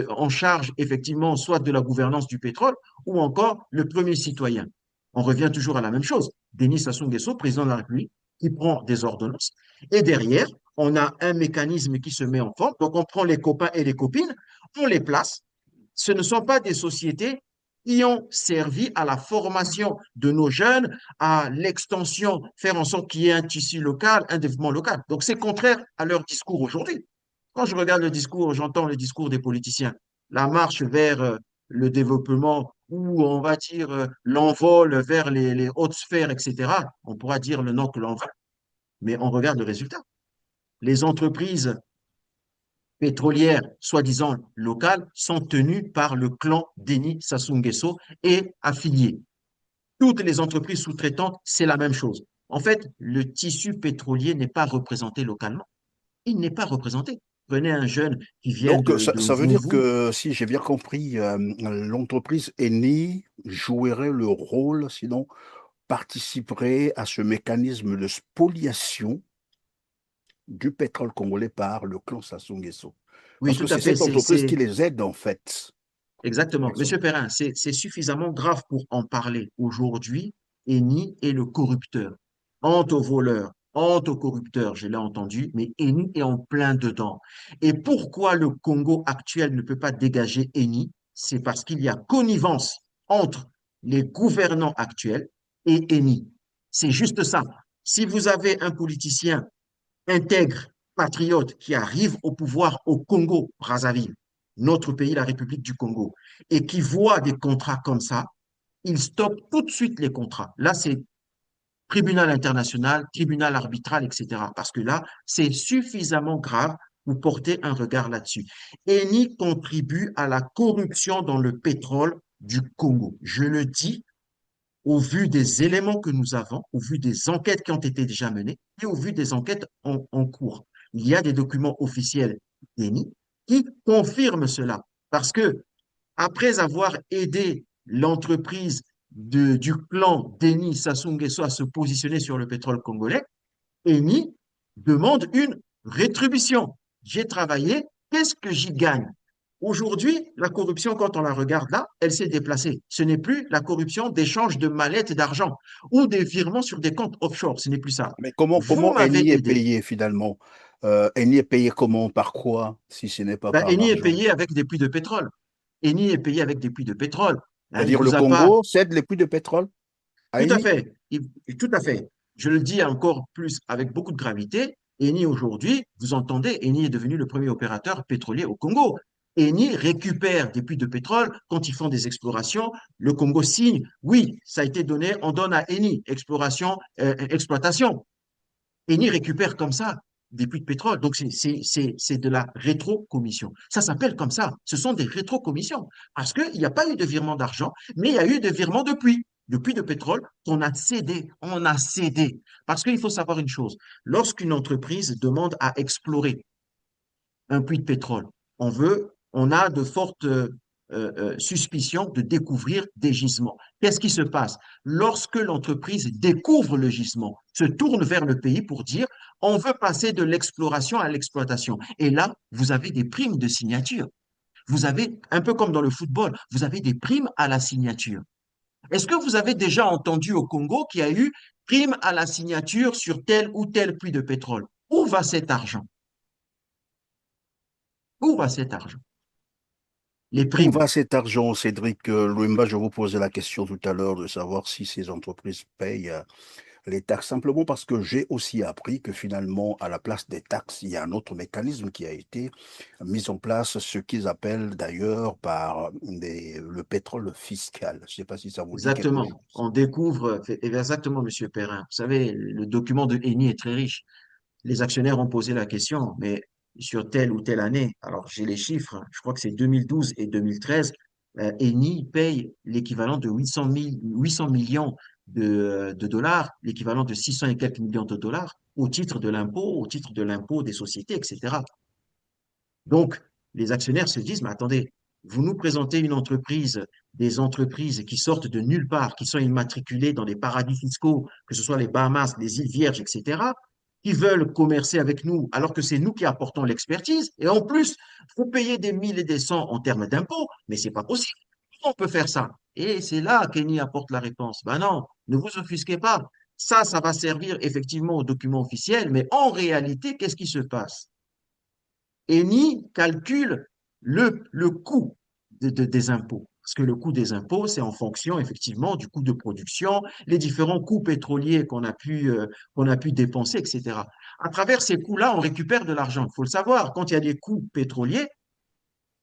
en charge, effectivement, soit de la gouvernance du pétrole ou encore le premier citoyen? On revient toujours à la même chose. Denis Sassou Nguesso, président de la République, qui prend des ordonnances. Et derrière, on a un mécanisme qui se met en forme. Donc, on prend les copains et les copines, on les place. Ce ne sont pas des sociétés qui ont servi à la formation de nos jeunes, à l'extension, faire en sorte qu'il y ait un tissu local, un développement local. Donc, c'est contraire à leur discours aujourd'hui. Quand je regarde le discours, j'entends le discours des politiciens, la marche vers le développement ou on va dire l'envol vers les hautes sphères, etc. On pourra dire le nom que l'on veut, mais on regarde le résultat. Les entreprises pétrolières, soi-disant locales, sont tenues par le clan Denis Sassou Nguesso et affiliés. Toutes les entreprises sous-traitantes, c'est la même chose. En fait, le tissu pétrolier n'est pas représenté localement. Il n'est pas représenté. Prenez un jeune qui vient Donc, de ça veut dire Vouvou. que, si j'ai bien compris, l'entreprise Eni jouerait le rôle, sinon participerait à ce mécanisme de spoliation du pétrole congolais par le clan Sassou Nguesso. Oui, Parce que tout à c'est fait. cette entreprise qui les aide, en fait. Exactement. Avec Monsieur Perrin, c'est suffisamment grave pour en parler. Aujourd'hui, Eni est le corrupteur. Honte aux voleurs, honte aux corrupteurs, je l'ai entendu, mais Eni est en plein dedans. Et pourquoi le Congo actuel ne peut pas dégager Eni? C'est parce qu'il y a connivence entre les gouvernants actuels et Eni. C'est juste ça. Si vous avez un politicien intègre, patriote qui arrive au pouvoir au Congo, Brazzaville, notre pays, la République du Congo, et qui voit des contrats comme ça, il stoppe tout de suite les contrats. Là, c'est tribunal international, tribunal arbitral, etc. Parce que là, c'est suffisamment grave pour porter un regard là-dessus. Eni contribue à la corruption dans le pétrole du Congo. Je le dis au vu des éléments que nous avons, au vu des enquêtes qui ont été déjà menées et au vu des enquêtes en cours. Il y a des documents officiels d'ENI qui confirment cela. Parce que après avoir aidé l'entreprise du clan Denis Sassou Nguesso à se positionner sur le pétrole congolais, Eni demande une rétribution. J'ai travaillé, qu'est-ce que j'y gagne? Aujourd'hui, la corruption, quand on la regarde là, elle s'est déplacée. Ce n'est plus la corruption d'échange de mallettes d'argent ou des virements sur des comptes offshore. Ce n'est plus ça. Mais comment, Vous comment m'avez Eni est aidé. payé finalement? Eni est payé comment? Par quoi? Si ce n'est pas Ben, par Eni est l'argent. payé avec des puits de pétrole. Eni est payé avec des puits de pétrole. Hein, il C'est-à-dire le vous a pas. Congo cède les puits de pétrole à Tout à Eni? fait. Tout à fait. Je le dis encore plus avec beaucoup de gravité. Eni aujourd'hui, vous entendez, Eni est devenu le premier opérateur pétrolier au Congo. Eni récupère des puits de pétrole quand ils font des explorations. Le Congo signe, oui, ça a été donné, on donne à Eni, exploration, exploitation. Eni récupère comme ça des puits de pétrole. Donc, c'est de la rétrocommission. Ça s'appelle comme ça. Ce sont des rétrocommissions. Parce qu'il n'y a pas eu de virement d'argent, mais il y a eu des virements de puits de pétrole qu'on a cédé. On a cédé. Parce qu'il faut savoir une chose. Lorsqu'une entreprise demande à explorer un puits de pétrole, on a de fortes suspicions de découvrir des gisements. Qu'est-ce qui se passe? Lorsque l'entreprise découvre le gisement, se tourne vers le pays pour dire on veut passer de l'exploration à l'exploitation. Et là, vous avez des primes de signature. Vous avez, un peu comme dans le football, vous avez des primes à la signature. Est-ce que vous avez déjà entendu au Congo qu'il y a eu prime à la signature sur tel ou tel puits de pétrole? Où va cet argent? Où va cet argent? Les Où primes. va cet argent, Cédric Louimba? Je vous posais la question tout à l'heure de savoir si ces entreprises payent les taxes, simplement parce que j'ai aussi appris que finalement, à la place des taxes, il y a un autre mécanisme qui a été mis en place, ce qu'ils appellent d'ailleurs par le pétrole fiscal. Je ne sais pas si ça vous dit quelque Exactement. chose. On découvre, exactement, Monsieur Perrin. Vous savez, le document de Eni est très riche. Les actionnaires ont posé la question, mais sur telle ou telle année, alors j'ai les chiffres, je crois que c'est 2012 et 2013, Eni paye l'équivalent de 800 millions de dollars, l'équivalent de 600 et quelques millions de dollars au titre de l'impôt des sociétés, etc. Donc, les actionnaires se disent, mais attendez, vous nous présentez une entreprise, des entreprises qui sortent de nulle part, qui sont immatriculées dans des paradis fiscaux, que ce soit les Bahamas, les îles Vierges, etc., qui veulent commercer avec nous, alors que c'est nous qui apportons l'expertise. Et en plus, vous payez des mille et des cents en termes d'impôts, mais c'est pas possible. Comment on peut faire ça? Et c'est là qu'Eni apporte la réponse. Ben non, ne vous offusquez pas. Ça va servir effectivement au document officiel, mais en réalité, qu'est-ce qui se passe? Eni calcule le coût des impôts. Parce que le coût des impôts, c'est en fonction effectivement du coût de production, les différents coûts pétroliers qu'on a pu dépenser, etc. À travers ces coûts-là, on récupère de l'argent. Il faut le savoir, quand il y a des coûts pétroliers,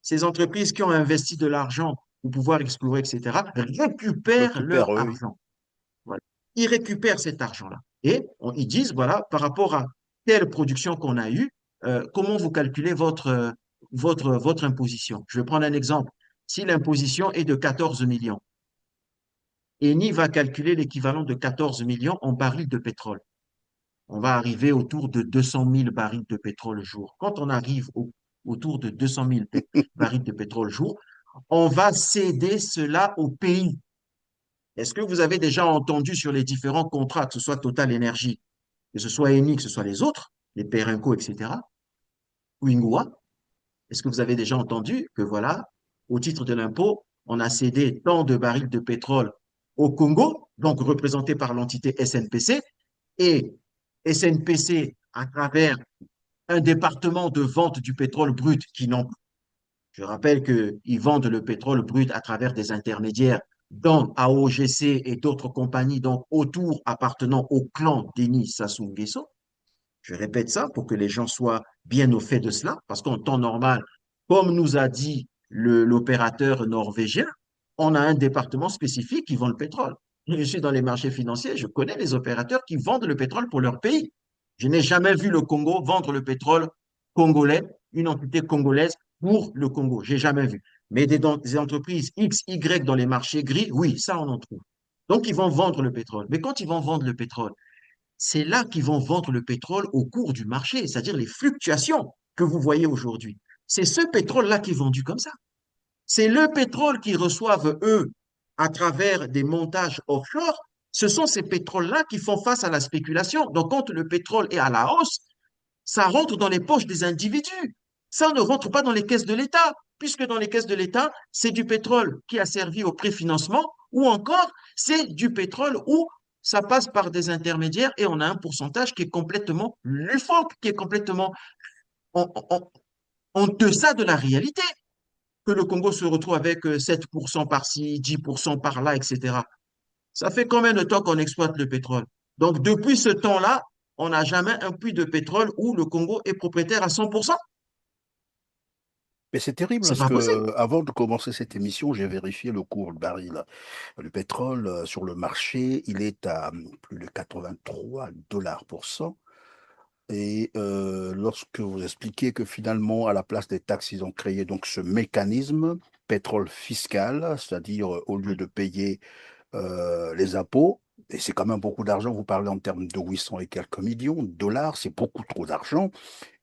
ces entreprises qui ont investi de l'argent pour pouvoir explorer, etc., récupèrent Récupère, leur oui. argent. Voilà. Ils récupèrent cet argent-là. Et ils disent, voilà, par rapport à telle production qu'on a eue, comment vous calculez votre imposition? Je vais prendre un exemple. Si l'imposition est de 14 millions, Eni va calculer l'équivalent de 14 millions en barils de pétrole. On va arriver autour de 200 000 barils de pétrole jour. Quand on arrive autour de 200 000 barils de pétrole jour, on va céder cela au pays. Est-ce que vous avez déjà entendu sur les différents contrats, que ce soit Total Energy, que ce soit Eni, que ce soit les autres, les Perenco, etc., ou Ingua, est-ce que vous avez déjà entendu que voilà, au titre de l'impôt, on a cédé tant de barils de pétrole au Congo, donc représenté par l'entité SNPC, et SNPC, à travers un département de vente du pétrole brut qui n'ont je rappelle qu'ils vendent le pétrole brut à travers des intermédiaires, dont AOGC et d'autres compagnies, donc autour appartenant au clan Denis Sassou Nguesso. Je répète ça pour que les gens soient bien au fait de cela, parce qu'en temps normal, comme nous a dit l'opérateur norvégien, on a un département spécifique qui vend le pétrole. Je suis dans les marchés financiers, je connais les opérateurs qui vendent le pétrole pour leur pays. Je n'ai jamais vu le Congo vendre le pétrole congolais, une entité congolaise pour le Congo. J'ai jamais vu. Mais des entreprises X, Y dans les marchés gris, oui, ça on en trouve. Donc, ils vont vendre le pétrole. Mais quand ils vont vendre le pétrole, c'est là qu'ils vont vendre le pétrole au cours du marché, c'est-à-dire les fluctuations que vous voyez aujourd'hui. C'est ce pétrole-là qui est vendu comme ça. C'est le pétrole qu'ils reçoivent, eux, à travers des montages offshore. Ce sont ces pétroles-là qui font face à la spéculation. Donc, quand le pétrole est à la hausse, ça rentre dans les poches des individus. Ça ne rentre pas dans les caisses de l'État, puisque dans les caisses de l'État, c'est du pétrole qui a servi au préfinancement, ou encore c'est du pétrole où ça passe par des intermédiaires et on a un pourcentage qui est complètement loufoque, qui est complètement en, en, en deçà de la réalité, que le Congo se retrouve avec 7% par-ci, 10% par-là, etc. Ça fait combien de temps qu'on exploite le pétrole? Donc, depuis ce temps-là, on n'a jamais un puits de pétrole où le Congo est propriétaire à 100%. Mais c'est terrible C'est parce pas que possible. avant de commencer cette émission, j'ai vérifié le cours du baril. Le pétrole sur le marché, il est à plus de 83 dollars pour cent. Et lorsque vous expliquez que finalement, à la place des taxes, ils ont créé donc ce mécanisme pétrole fiscal, c'est-à-dire au lieu Oui, de payer les impôts, et c'est quand même beaucoup d'argent, vous parlez en termes de 800 et quelques millions de dollars, c'est beaucoup trop d'argent.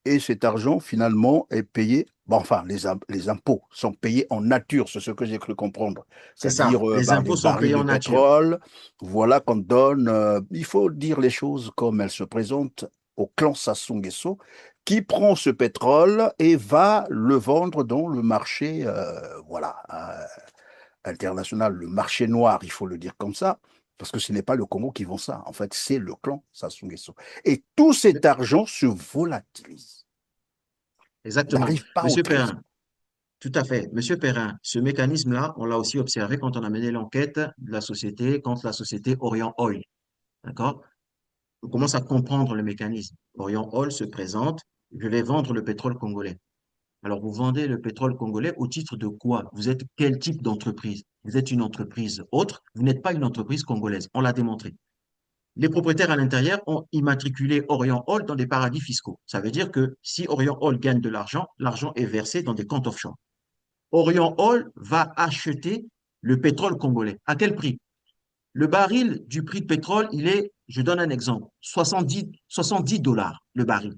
Et cet argent, finalement, est payé, bon, enfin, les impôts sont payés en nature, c'est ce que j'ai cru comprendre. c'est ça. C'est-à-dire Les par des impôts sont barils payés de en nature. pétrole, voilà qu'on donne, il faut dire les choses comme elles se présentent au clan Sassou Nguesso, qui prend ce pétrole et va le vendre dans le marché, voilà, international, le marché noir, il faut le dire comme ça, parce que ce n'est pas le Congo qui vend ça. En fait, c'est le clan Sassou Nguesso. Et tout cet argent se volatilise, Exactement. n'arrive pas au Monsieur trésor. Perrin, tout à fait. Monsieur Perrin, ce mécanisme-là, on l'a aussi observé quand on a mené l'enquête de la société contre la société Orient Oil. D'accord? On commence à comprendre le mécanisme. Orient Oil se présente, je vais vendre le pétrole congolais. Alors, vous vendez le pétrole congolais au titre de quoi? Vous êtes quel type d'entreprise? Vous êtes une entreprise autre, vous n'êtes pas une entreprise congolaise. On l'a démontré. Les propriétaires à l'intérieur ont immatriculé Orient Hall dans des paradis fiscaux. Ça veut dire que si Orient Hall gagne de l'argent, l'argent est versé dans des comptes offshore. Orient Hall va acheter le pétrole congolais. À quel prix? Le baril du prix de pétrole, il est, je donne un exemple, 70 dollars le baril.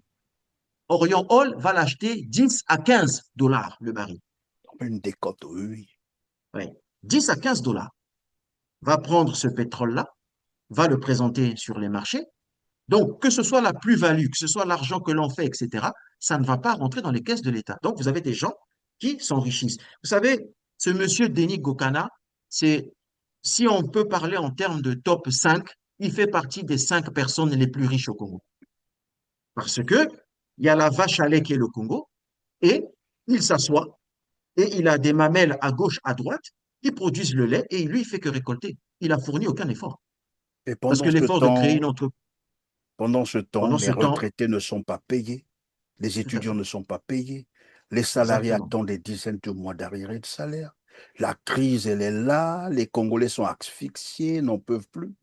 Orient Hall va l'acheter 10 à 15 dollars le baril. Une décote, oui, oui. Oui. 10 à 15 dollars. Va prendre ce pétrole-là, va le présenter sur les marchés. Donc, que ce soit la plus-value, que ce soit l'argent que l'on fait, etc., ça ne va pas rentrer dans les caisses de l'État. Donc, vous avez des gens qui s'enrichissent. Vous savez, ce monsieur Denis Gokana, c'est, si on peut parler en termes de top 5, il fait partie des 5 personnes les plus riches au Congo. Parce que il y a la vache à lait qui est le Congo, et il s'assoit, et il a des mamelles à gauche, à droite, qui produisent le lait, et lui, il fait que récolter. Il a fourni aucun effort. Et Parce que l'effort de créer une entreprise, pendant ce temps, pendant les ce temps, retraités ne sont pas payés, les tout à étudiants fait, ne sont pas payés, les salariés exactement. attendent des dizaines de mois d'arriérés de salaire. La crise, elle est là, les Congolais sont asphyxiés, n'en peuvent plus.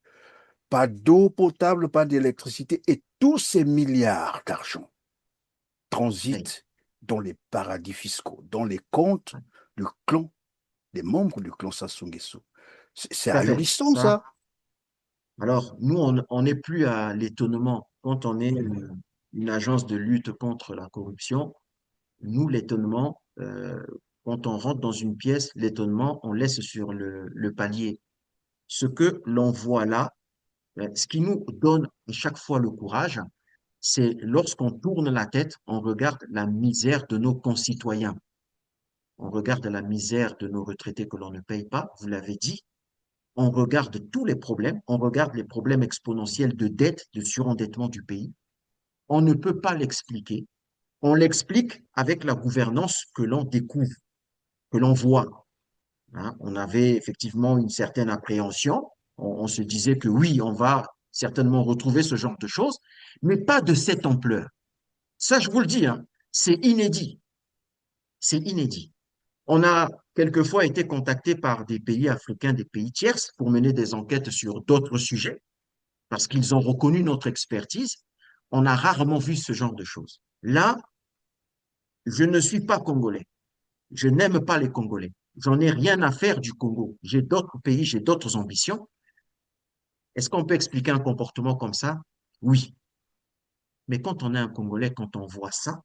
Pas d'eau potable, pas d'électricité, et tous ces milliards d'argent Oui. transitent dans les paradis fiscaux, dans les comptes du clan, des membres du clan Sassou Nguesso. C'est Tout à fait. ahurissant, Ça, ça. alors, nous, on n'est plus à l'étonnement. Quand on est une agence de lutte contre la corruption, nous, l'étonnement, quand on rentre dans une pièce, l'étonnement, on laisse sur le palier. Ce que l'on voit là, ce qui nous donne à chaque fois le courage, c'est lorsqu'on tourne la tête, on regarde la misère de nos concitoyens. On regarde la misère de nos retraités que l'on ne paye pas, vous l'avez dit. On regarde tous les problèmes, on regarde les problèmes exponentiels de dette, de surendettement du pays. On ne peut pas l'expliquer. On l'explique avec la gouvernance que l'on découvre, que l'on voit. Hein. On avait effectivement une certaine appréhension. On se disait que oui, on va certainement retrouver ce genre de choses, mais pas de cette ampleur. Ça, je vous le dis, hein, c'est inédit. C'est inédit. On a quelquefois été contacté par des pays africains, des pays tierces, pour mener des enquêtes sur d'autres sujets. Parce qu'ils ont reconnu notre expertise. On a rarement vu ce genre de choses. Là, je ne suis pas congolais. Je n'aime pas les Congolais. J'en ai rien à faire du Congo. J'ai d'autres pays, j'ai d'autres ambitions. Est-ce qu'on peut expliquer un comportement comme ça? Oui. Mais quand on est un Congolais, quand on voit ça,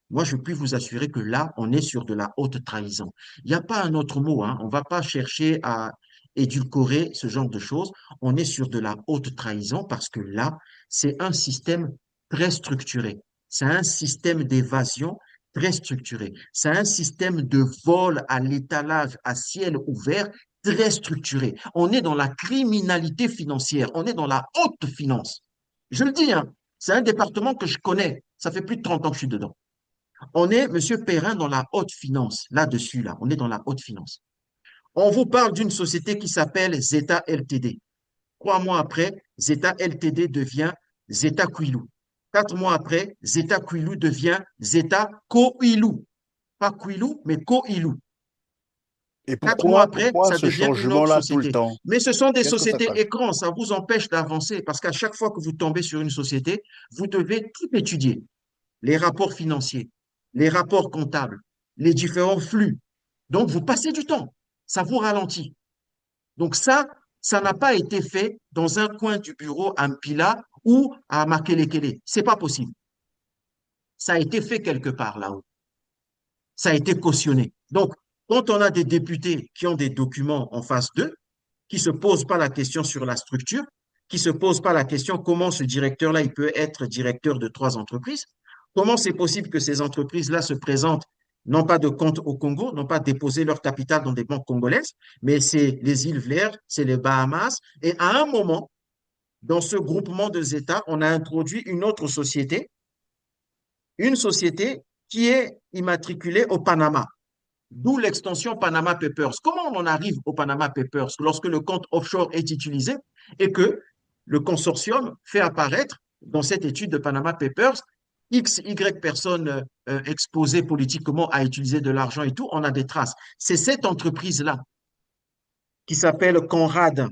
moi, je puis vous assurer que là, on est sur de la haute trahison. Il n'y a pas un autre mot, hein. On ne va pas chercher à édulcorer ce genre de choses. On est sur de la haute trahison parce que là, c'est un système très structuré. C'est un système d'évasion très structuré. C'est un système de vol à l'étalage à ciel ouvert très structuré. On est dans la criminalité financière. On est dans la haute finance. Je le dis, hein, c'est un département que je connais. Ça fait plus de 30 ans que je suis dedans. On est, Monsieur Perrin, dans la haute finance, là-dessus, là, on est dans la haute finance. On vous parle d'une société qui s'appelle Zeta LTD. 3 mois après, Zeta LTD devient Zeta Quilou. 4 mois après, Zeta Quilou devient Zeta Coilou. Pas Quilou, mais Coilou. Et 4 mois après, pourquoi ça ce devient une autre changement-là tout le société. temps? Mais ce sont des Qu'est-ce que ça sociétés cache? écrans, ça vous empêche d'avancer parce qu'à chaque fois que vous tombez sur une société, vous devez tout étudier. Les rapports financiers, les rapports comptables, les différents flux. Donc, vous passez du temps. Ça vous ralentit. Donc, ça n'a pas été fait dans un coin du bureau à Mpila ou à Makelekele. C'est pas possible. Ça a été fait quelque part là-haut. Ça a été cautionné. Donc, quand on a des députés qui ont des documents en face d'eux, qui se posent pas la question sur la structure, qui se posent pas la question comment ce directeur-là, il peut être directeur de 3 entreprises, comment c'est possible que ces entreprises-là se présentent, n'ont pas de compte au Congo, n'ont pas déposé leur capital dans des banques congolaises, mais c'est les îles Vierges, c'est les Bahamas, et à un moment, dans ce groupement de États, on a introduit une société qui est immatriculée au Panama. D'où l'extension Panama Papers. Comment on en arrive au Panama Papers lorsque le compte offshore est utilisé et que le consortium fait apparaître dans cette étude de Panama Papers X, Y personnes exposées politiquement à utiliser de l'argent et tout, on a des traces. C'est cette entreprise-là qui s'appelle Conrad.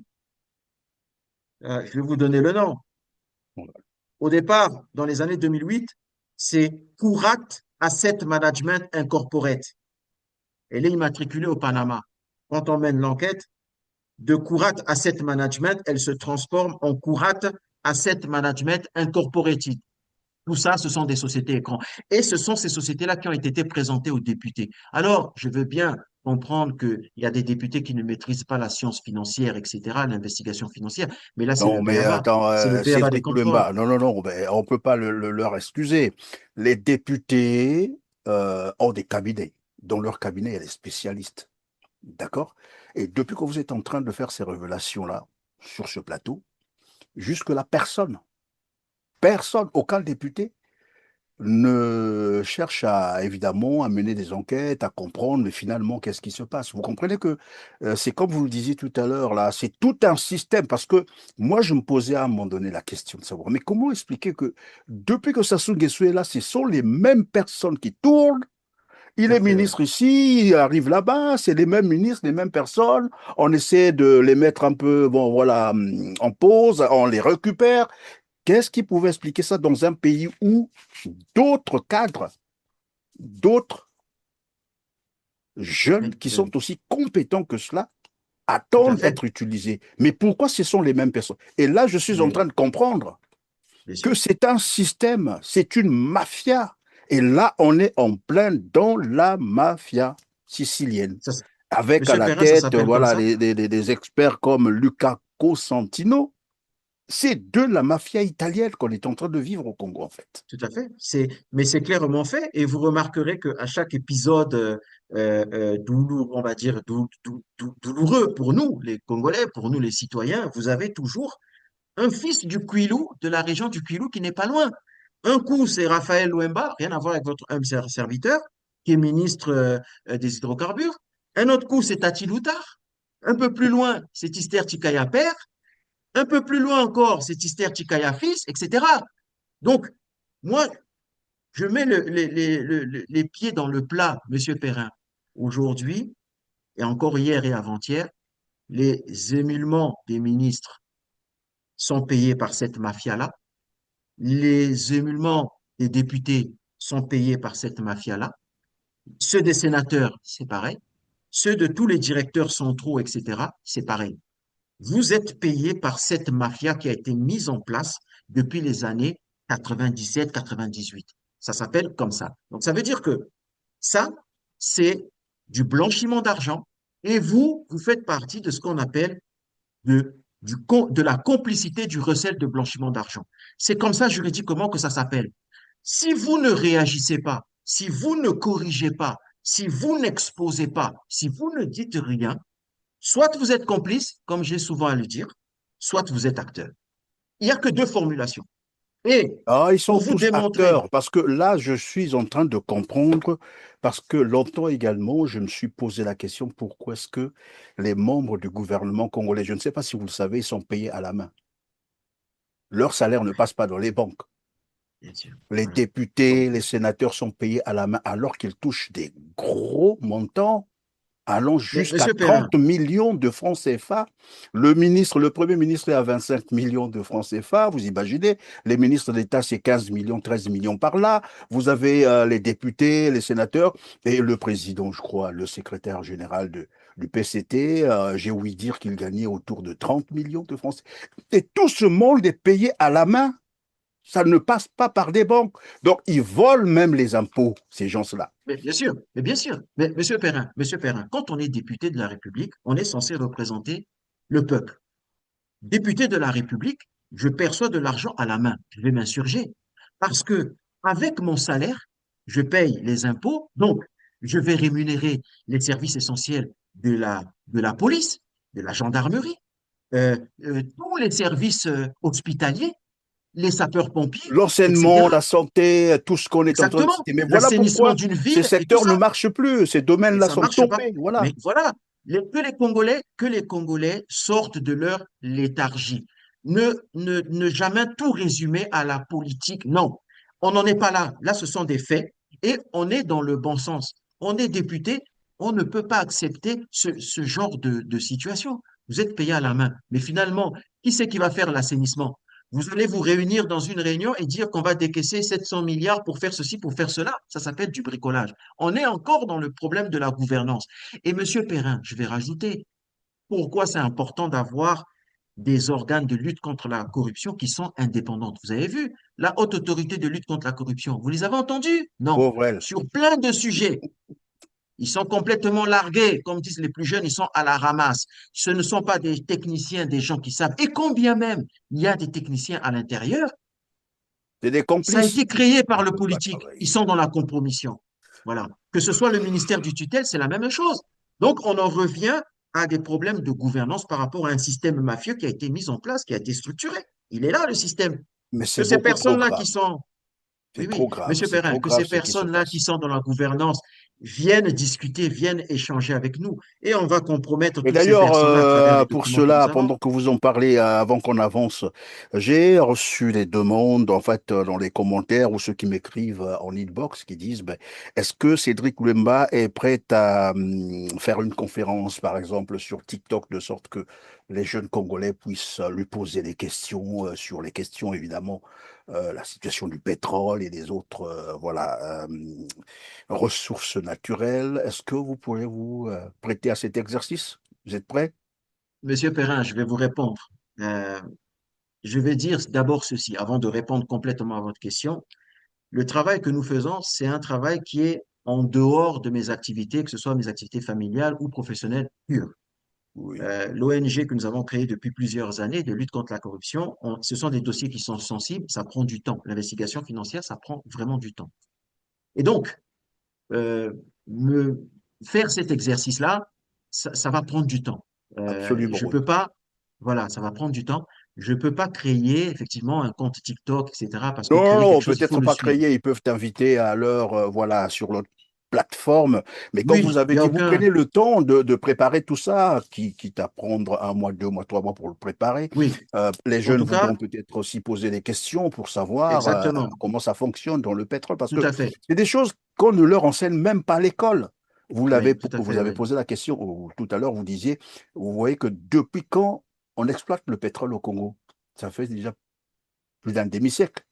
Je vais vous donner le nom. Au départ, dans les années 2008, c'est Kurat Asset Management Incorporate. Elle est immatriculée au Panama. Quand on mène l'enquête, de Kurat Asset Management, elle se transforme en Kurat Asset Management Incorporated. Tout ça, ce sont des sociétés écrans. Et ce sont ces sociétés-là qui ont été présentées aux députés. Alors, je veux bien comprendre qu'il y a des députés qui ne maîtrisent pas la science financière, etc., l'investigation financière, mais là, c'est le Non, mais BABA. attends, C'est le BABA des Cédric contrôles. Louemba, non, non, non, ben, on ne peut pas leur excuser. Les députés ont des cabinets, dont leur cabinet est spécialiste. D'accord? Et depuis que vous êtes en train de faire ces révélations-là sur ce plateau, jusque-là, aucun député ne cherche à, évidemment, à mener des enquêtes, à comprendre, mais finalement, qu'est-ce qui se passe? Vous comprenez que c'est comme vous le disiez tout à l'heure, là, c'est tout un système, parce que moi, je me posais à un moment donné la question de savoir, mais comment expliquer que depuis que Sassou Nguesso est là, ce sont les mêmes personnes qui tournent. Il Tout à est fait, ouais. ministre ici, il arrive là-bas, c'est les mêmes ministres, les mêmes personnes. On essaie de les mettre un peu, bon, voilà, en pause, on les récupère. Qu'est-ce qui pouvait expliquer ça dans un pays où d'autres cadres, d'autres jeunes Mais, qui sont aussi compétents que cela tout à attendent fait. être utilisés? Mais pourquoi ce sont les mêmes personnes? Et là, je suis en Mais, train de comprendre bien que sûr. c'est un système, c'est une mafia. Et là, on est en plein dans la mafia sicilienne, Ça, avec à Monsieur la Perrin, ça tête, s'appelle comme voilà, ça? des experts comme Luca Cosentino. C'est de la mafia italienne qu'on est en train de vivre au Congo, en fait. Tout à fait. Mais c'est clairement fait. Et vous remarquerez qu'à chaque épisode douloureux, on va dire douloureux pour nous, les Congolais, pour nous, les citoyens, vous avez toujours un fils du Kwilu, de la région du Kwilu, qui n'est pas loin. Un coup, c'est Raphaël Louemba, rien à voir avec votre humble serviteur, qui est ministre des hydrocarbures. Un autre coup, c'est Tati Loutar. Un peu plus loin, c'est Tister Tikaya père. Un peu plus loin encore, c'est Tister Tikaya fils, etc. Donc, moi, je mets les pieds dans le plat, Monsieur Perrin. Aujourd'hui, et encore hier et avant-hier, les émullements des ministres sont payés par cette mafia-là. Les émullements des députés sont payés par cette mafia-là. Ceux des sénateurs, c'est pareil. Ceux de tous les directeurs centraux, etc., c'est pareil. Vous êtes payé par cette mafia qui a été mise en place depuis les années 97-98. Ça s'appelle comme ça. Donc, ça veut dire que ça, c'est du blanchiment d'argent et vous faites partie de ce qu'on appelle de la complicité du recel de blanchiment d'argent. C'est comme ça juridiquement que ça s'appelle. Si vous ne réagissez pas, si vous ne corrigez pas, si vous n'exposez pas, si vous ne dites rien, soit vous êtes complice, comme j'ai souvent à le dire, soit vous êtes acteur. Il n'y a que deux formulations. Et Ah, ils sont pour vous tous démontrer, acteurs, parce que là, je suis en train de comprendre, parce que longtemps également, je me suis posé la question, pourquoi est-ce que les membres du gouvernement congolais, je ne sais pas si vous le savez, ils sont payés à la main. Leur salaire ne passe pas dans les banques. bien sûr, Les voilà. Donc, députés, les sénateurs sont payés à la main, alors qu'ils touchent des gros montants allant mais jusqu'à Monsieur Perrin, 30 millions de francs CFA. Le ministre, le premier ministre est à 25 millions de francs CFA. Vous imaginez, les ministres d'État, c'est 15 millions, 13 millions par là. Vous avez les députés, les sénateurs et le président, je crois, le secrétaire général du PCT. J'ai ouï dire qu'il gagnait autour de 30 millions de francs CFA. Et tout ce monde est payé à la main. Ça ne passe pas par des banques. Donc, ils volent même les impôts, ces gens-là. mais bien sûr, mais bien sûr. Mais Monsieur Perrin, quand on est député de la République, on est censé représenter le peuple. Député de la République, je perçois de l'argent à la main. Je vais m'insurger. Parce que, avec mon salaire, je paye les impôts, donc je vais rémunérer les services essentiels de la police, de la gendarmerie, tous les services hospitaliers, les sapeurs-pompiers, L'enseignement, etc. la santé, tout ce qu'on est en train de Exactement. citer. Mais voilà L'assainissement pourquoi d'une ces ville et tout secteurs ne ça. marchent plus. Ces Et domaines-là ça sont marche pas. tombés. Voilà. Mais voilà, que les Congolais sortent de leur léthargie. Ne jamais tout résumer à la politique. Non, on n'en est pas là. Là, ce sont des faits et on est dans le bon sens. On est député, on ne peut pas accepter ce genre de situation. Vous êtes payé à la main. Mais finalement, qui c'est qui va faire l'assainissement? Vous allez vous réunir dans une réunion et dire qu'on va décaisser 700 milliards pour faire ceci, pour faire cela. Ça s'appelle du bricolage. On est encore dans le problème de la gouvernance. Et Monsieur Perrin, je vais rajouter, pourquoi c'est important d'avoir des organes de lutte contre la corruption qui sont indépendants. Vous avez vu la haute autorité de lutte contre la corruption. Vous les avez entendus? Non. Pauvre elle. Sur plein de sujets, ils sont complètement largués, comme disent les plus jeunes, ils sont à la ramasse. Ce ne sont pas des techniciens, des gens qui savent. Et combien même il y a des techniciens à l'intérieur, C'est des ça a complices. été créé Ils par ne le veulent pas politique. Ils travailler. sont dans la compromission. Voilà. Que ce soit le ministère du tutelle, c'est la même chose. Donc, on en revient à des problèmes de gouvernance par rapport à un système mafieux qui a été mis en place, qui a été structuré. Il est là, le système. Mais Que c'est ces beaucoup trop personnes-là qui grave. sont oui, C'est oui, trop grave. Monsieur C'est Perrin, trop que grave ces ce qui se personnes-là qui passe. sont dans la gouvernance viennent discuter, viennent échanger avec nous et on va compromettre Et toutes ces d'ailleurs, personnes-là à travers les pour documents que nous cela, avons. pendant que vous en parlez, avant qu'on avance, j'ai reçu des demandes, en fait, dans les commentaires ou ceux qui m'écrivent en inbox, qui disent, ben, est-ce que Cédric Louemba est prêt à faire une conférence, par exemple, sur TikTok, de sorte que les jeunes Congolais puissent lui poser des questions sur les questions, évidemment, la situation du pétrole et des autres, voilà, ressources naturelles. Est-ce que vous pourrez vous prêter à cet exercice? Vous êtes prêt? Monsieur Perrin, je vais vous répondre. Euh, je vais dire d'abord ceci, avant de répondre complètement à votre question. Le travail que nous faisons, c'est un travail qui est en dehors de mes activités, que ce soit mes activités familiales ou professionnelles pures. Oui. L'ONG que nous avons créée depuis plusieurs années de lutte contre la corruption, ce sont des dossiers qui sont sensibles, ça prend du temps. L'investigation financière, ça prend vraiment du temps. Et donc, euh, me faire cet exercice-là, ça va prendre du temps. Absolument, Je oui. peux pas, voilà, ça va prendre du temps. Je peux pas créer effectivement un compte TikTok, etc. Parce que Non, non, créer non, quelque chose, il faut peut-être le pas suivre. créer, ils peuvent t'inviter à leur, voilà, sur leur plateforme. Mais quand vous Oui, il avez y a dit, vous aucun, prenez le temps de préparer tout ça, quitte à prendre un mois, 2 mois, 3 mois pour le préparer, oui. les En jeunes tout cas, voudront peut-être aussi poser des questions pour savoir exactement. comment ça fonctionne dans le pétrole, parce Tout que à fait. c'est des choses qu'on ne leur enseigne même pas à l'école. Oui, tout à Vous fait, avez oui. posé la question tout à l'heure, vous disiez, vous voyez que depuis quand on exploite le pétrole au Congo? Ça fait déjà plus d'un demi-siècle.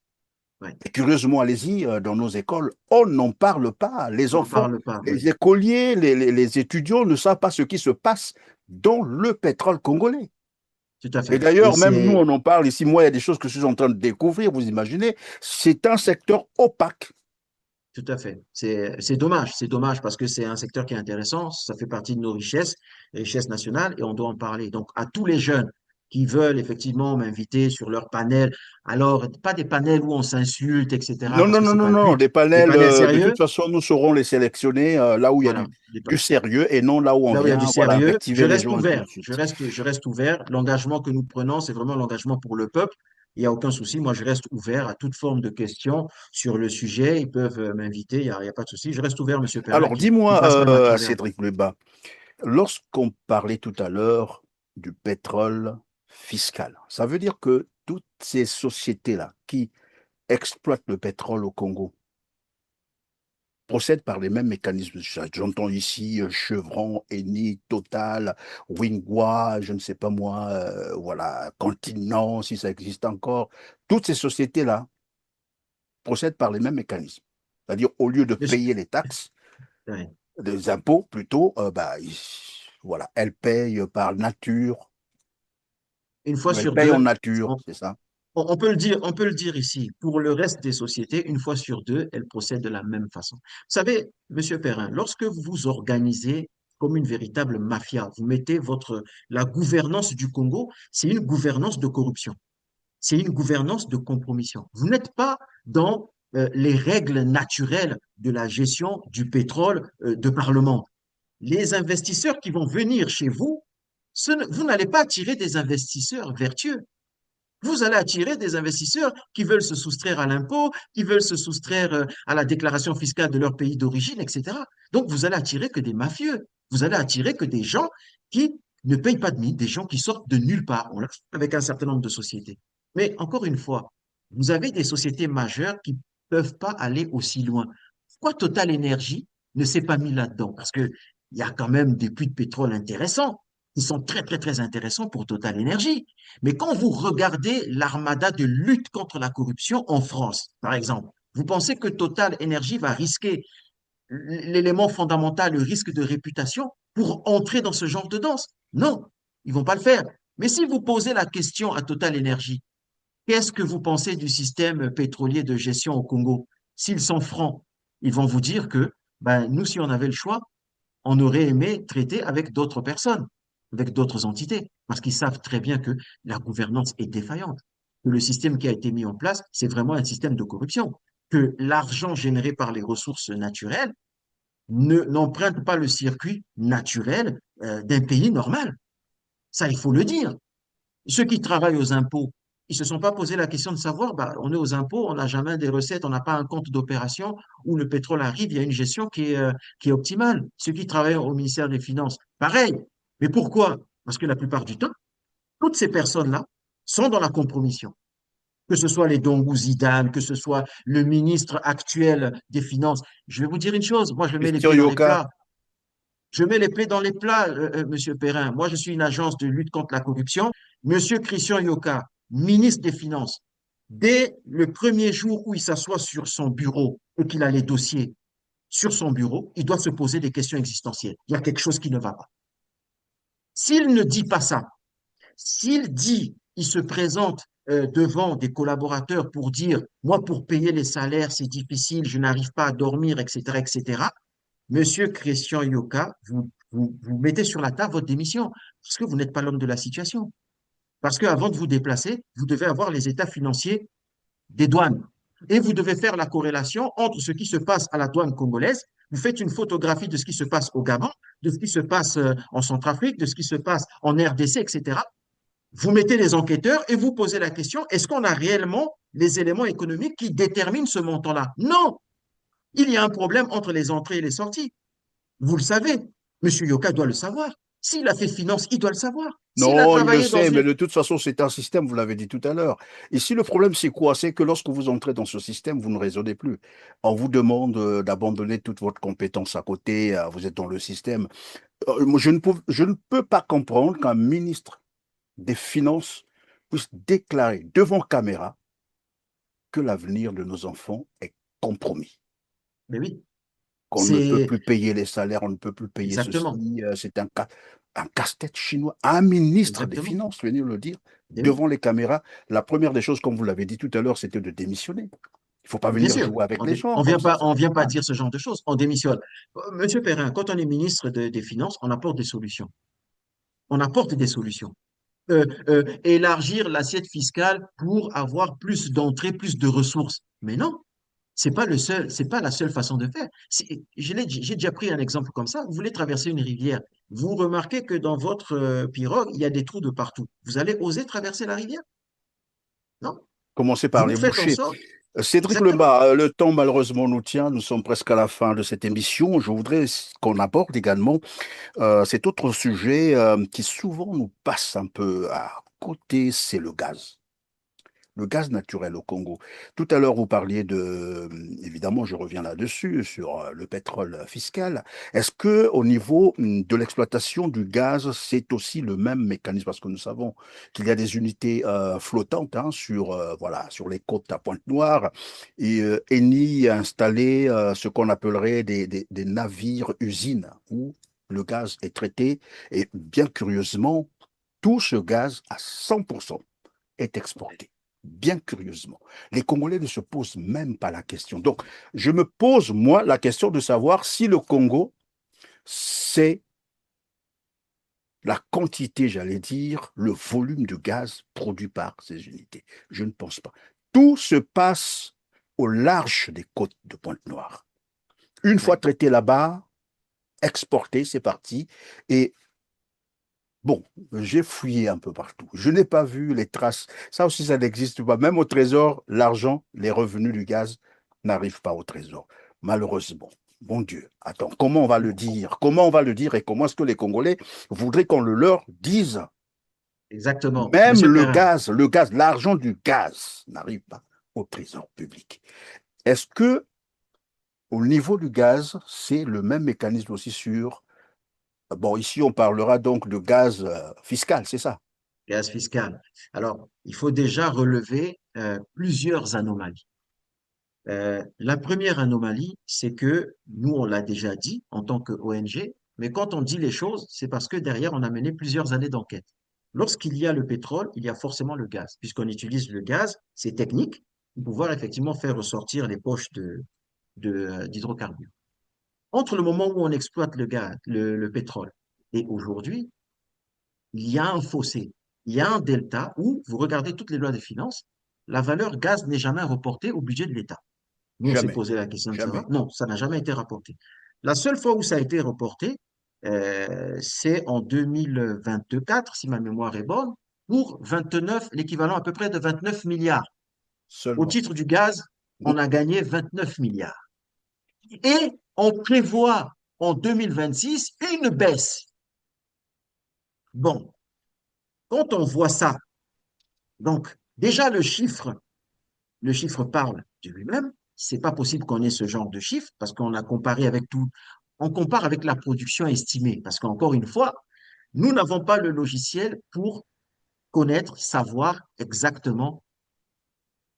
Oui. Et curieusement, allez-y, dans nos écoles, on n'en parle pas. Les On n'en enfants, parle pas, oui. les écoliers, les étudiants ne savent pas ce qui se passe dans le pétrole congolais. tout à Et fait. Et d'ailleurs, même nous, c'est on en parle ici. Moi, il y a des choses que je suis en train de découvrir, vous imaginez. C'est un secteur opaque. tout à fait. C'est dommage parce que c'est un secteur qui est intéressant. Ça fait partie de nos richesses, richesses nationales, et on doit en parler. Donc, à tous les jeunes qui veulent effectivement m'inviter sur leur panel, alors pas des panels où on s'insulte, etc., Non, parce non, que non, c'est non, pas le non. but. Des Des panels, panels de sérieux, toute façon, nous saurons les sélectionner là où il y a voilà. du sérieux et non là où on Là où il y a du vient, voilà, sérieux, je invectiver les reste gens et tout de ouvert. suite. Je reste ouvert. L'engagement que nous prenons, c'est vraiment l'engagement pour le peuple. Il n'y a aucun souci. Moi, je reste ouvert à toute forme de questions sur le sujet. Ils peuvent m'inviter. Il y a pas de souci. Je reste ouvert, Monsieur Perrin, Alors, qui dis-moi, passe même à travers. Cédric Lebas, lorsqu'on parlait tout à l'heure du pétrole fiscal, ça veut dire que toutes ces sociétés-là qui exploitent le pétrole au Congo procèdent par les mêmes mécanismes. J'entends ici Chevron, Eni, Total, Wingwa, je ne sais pas moi, voilà, Continent, si ça existe encore. Toutes ces sociétés-là procèdent par les mêmes mécanismes. C'est-à-dire, au lieu de Monsieur- payer les taxes, ouais. des impôts plutôt, voilà, elles payent par nature, Une fois elles sur payent en deux, nature, on, c'est ça. on peut le dire ici. Pour le reste des sociétés, une fois sur deux, elles procèdent de la même façon. Vous savez, Monsieur Perrin, lorsque vous vous organisez comme une véritable mafia, vous mettez la gouvernance du Congo, c'est une gouvernance de corruption. C'est une gouvernance de compromission. Vous n'êtes pas dans les règles naturelles de la gestion du pétrole de Parlement. Les investisseurs qui vont venir chez vous, vous n'allez pas attirer des investisseurs vertueux. Vous allez attirer des investisseurs qui veulent se soustraire à l'impôt, qui veulent se soustraire à la déclaration fiscale de leur pays d'origine, etc. Donc, vous allez attirer que des mafieux. Vous allez attirer que des gens qui ne payent pas de mine, des gens qui sortent de nulle part. On l'a fait avec un certain nombre de sociétés. Mais encore une fois, vous avez des sociétés majeures qui ne peuvent pas aller aussi loin. Pourquoi Total Energy ne s'est pas mis là-dedans? Parce qu'il y a quand même des puits de pétrole intéressants qui sont très, très, très intéressants pour Total Energy. Mais quand vous regardez l'armada de lutte contre la corruption en France, par exemple, vous pensez que Total Energy va risquer l'élément fondamental, le risque de réputation, pour entrer dans ce genre de danse? Non, ils vont pas le faire. Mais si vous posez la question à Total Energy, qu'est-ce que vous pensez du système pétrolier de gestion au Congo? S'ils sont francs, ils vont vous dire que ben, nous, si on avait le choix, on aurait aimé traiter avec d'autres personnes, avec d'autres entités, parce qu'ils savent très bien que la gouvernance est défaillante, que le système qui a été mis en place, c'est vraiment un système de corruption, que l'argent généré par les ressources naturelles n'emprunte pas le circuit naturel d'un pays normal. Ça, il faut le dire. Ceux qui travaillent aux impôts, ils se sont pas posé la question de savoir, bah, on est aux impôts, on n'a jamais des recettes, on n'a pas un compte d'opération où le pétrole arrive, il y a une gestion qui est optimale. Ceux qui travaillent au ministère des Finances, pareil. Mais pourquoi? Parce que la plupart du temps, toutes ces personnes-là sont dans la compromission. Que ce soit les Dongou Zidane, que ce soit le ministre actuel des Finances. Je vais vous dire une chose, moi je mets les Christian pieds dans les Yoka, plats. Je mets les pieds dans les plats, Monsieur Perrin. Moi, je suis une agence de lutte contre la corruption. Monsieur Christian Yoka, ministre des Finances, dès le premier jour où il s'assoit sur son bureau et qu'il a les dossiers sur son bureau, il doit se poser des questions existentielles. Il y a quelque chose qui ne va pas. S'il ne dit pas ça, s'il dit, il se présente devant des collaborateurs pour dire, moi, pour payer les salaires, c'est difficile, je n'arrive pas à dormir, etc., etc. Monsieur Christian Yoka, vous mettez sur la table votre démission parce que vous n'êtes pas l'homme de la situation. Parce qu'avant de vous déplacer, vous devez avoir les états financiers des douanes. Et vous devez faire la corrélation entre ce qui se passe à la douane congolaise. Vous faites une photographie de ce qui se passe au Gabon, de ce qui se passe en Centrafrique, de ce qui se passe en RDC, etc. Vous mettez les enquêteurs et vous posez la question, est-ce qu'on a réellement les éléments économiques qui déterminent ce montant-là? Non, il y a un problème entre les entrées et les sorties. Vous le savez. Monsieur Yoka doit le savoir. S'il a fait finance, il doit le savoir. S'il a non, il le travaillé dans sait, mais une... de toute façon, c'est un système, vous l'avez dit tout à l'heure. Ici, le problème, c'est quoi? C'est que lorsque vous entrez dans ce système, vous ne raisonnez plus. On vous demande d'abandonner toute votre compétence à côté, vous êtes dans le système. Moi, je ne peux pas comprendre qu'un ministre des Finances puisse déclarer devant caméra que l'avenir de nos enfants est compromis. Mais oui, qu'on ne peut C'est plus payer les salaires, on ne peut plus payer exactement, ceci. C'est un casse-tête chinois. Un ministre des exactement. Finances venir le dire Et oui, devant les caméras. La première des choses, comme vous l'avez dit tout à l'heure, c'était de démissionner. Il ne faut pas bien venir sûr. jouer avec les gens On comme vient ça. pas, Ça on va vient pas pas. dire ce genre de choses. On démissionne. Monsieur Perrin, quand on est ministre des Finances, on apporte des solutions. On apporte des solutions. Élargir l'assiette fiscale pour avoir plus d'entrées, plus de ressources. Mais non, c'est pas la seule façon de faire. J'ai déjà pris un exemple comme ça. Vous voulez traverser une rivière. Vous remarquez que dans votre pirogue, il y a des trous de partout. Vous allez oser traverser la rivière? Non. Commencer par Vous les faites en bouchers. sorte, Cédric exactement. Lebas, le temps malheureusement nous tient. Nous sommes presque à la fin de cette émission. Je voudrais qu'on aborde également cet autre sujet qui souvent nous passe un peu à côté, c'est le gaz. Le gaz naturel au Congo. Tout à l'heure, vous parliez évidemment, je reviens là-dessus, sur le pétrole fiscal. Est-ce que au niveau de l'exploitation du gaz, c'est aussi le même mécanisme? Parce que nous savons qu'il y a des unités flottantes hein, voilà, sur les côtes à Pointe-Noire et Eni a installé ce qu'on appellerait des navires-usines où le gaz est traité et bien curieusement, tout ce gaz à 100% est exporté. Bien curieusement. Les Congolais ne se posent même pas la question. Donc, je me pose, moi, la question de savoir si le Congo, c'est la quantité, j'allais dire, le volume de gaz produit par ces unités. Je ne pense pas. Tout se passe au large des côtes de Pointe-Noire. Une fois Oui, traité là-bas, exporté, c'est parti. Et bon, j'ai fouillé un peu partout. Je n'ai pas vu les traces. Ça aussi, ça n'existe pas. Même au trésor, l'argent, les revenus du gaz n'arrivent pas au trésor. Malheureusement. Bon Dieu. Attends, comment on va le dire? Comment on va le dire et comment est-ce que les Congolais voudraient qu'on le leur dise? exactement. Même Monsieur Perrin, le gaz, l'argent du gaz n'arrive pas au trésor public. Est-ce que au niveau du gaz, c'est le même mécanisme aussi sur... Bon, ici, on parlera donc de gaz fiscal, c'est ça? gaz fiscal. Alors, il faut déjà relever plusieurs anomalies. La première anomalie, c'est que nous, on l'a déjà dit en tant que ONG, mais quand on dit les choses, c'est parce que derrière, on a mené plusieurs années d'enquête. Lorsqu'il y a le pétrole, il y a forcément le gaz. Puisqu'on utilise le gaz, c'est technique pour pouvoir effectivement faire ressortir les poches d'hydrocarbures. Entre le moment où on exploite le gaz, le pétrole, et aujourd'hui, il y a un fossé, il y a un delta où, vous regardez toutes les lois des finances, la valeur gaz n'est jamais reportée au budget de l'État. Nous, on s'est Jamais. posé la question de savoir. Jamais. Non, ça n'a jamais été rapporté. La seule fois où ça a été reporté, c'est en 2024, si ma mémoire est bonne, pour 29, l'équivalent à peu près de 29 milliards. Au Seulement. titre du gaz, Mm. on a gagné 29 milliards. Et on prévoit en 2026 une baisse. Bon, quand on voit ça, donc déjà le chiffre parle de lui-même. C'est pas possible qu'on ait ce genre de chiffre parce qu'on a comparé avec tout, on compare avec la production estimée parce qu'encore une fois, nous n'avons pas le logiciel pour connaître, savoir exactement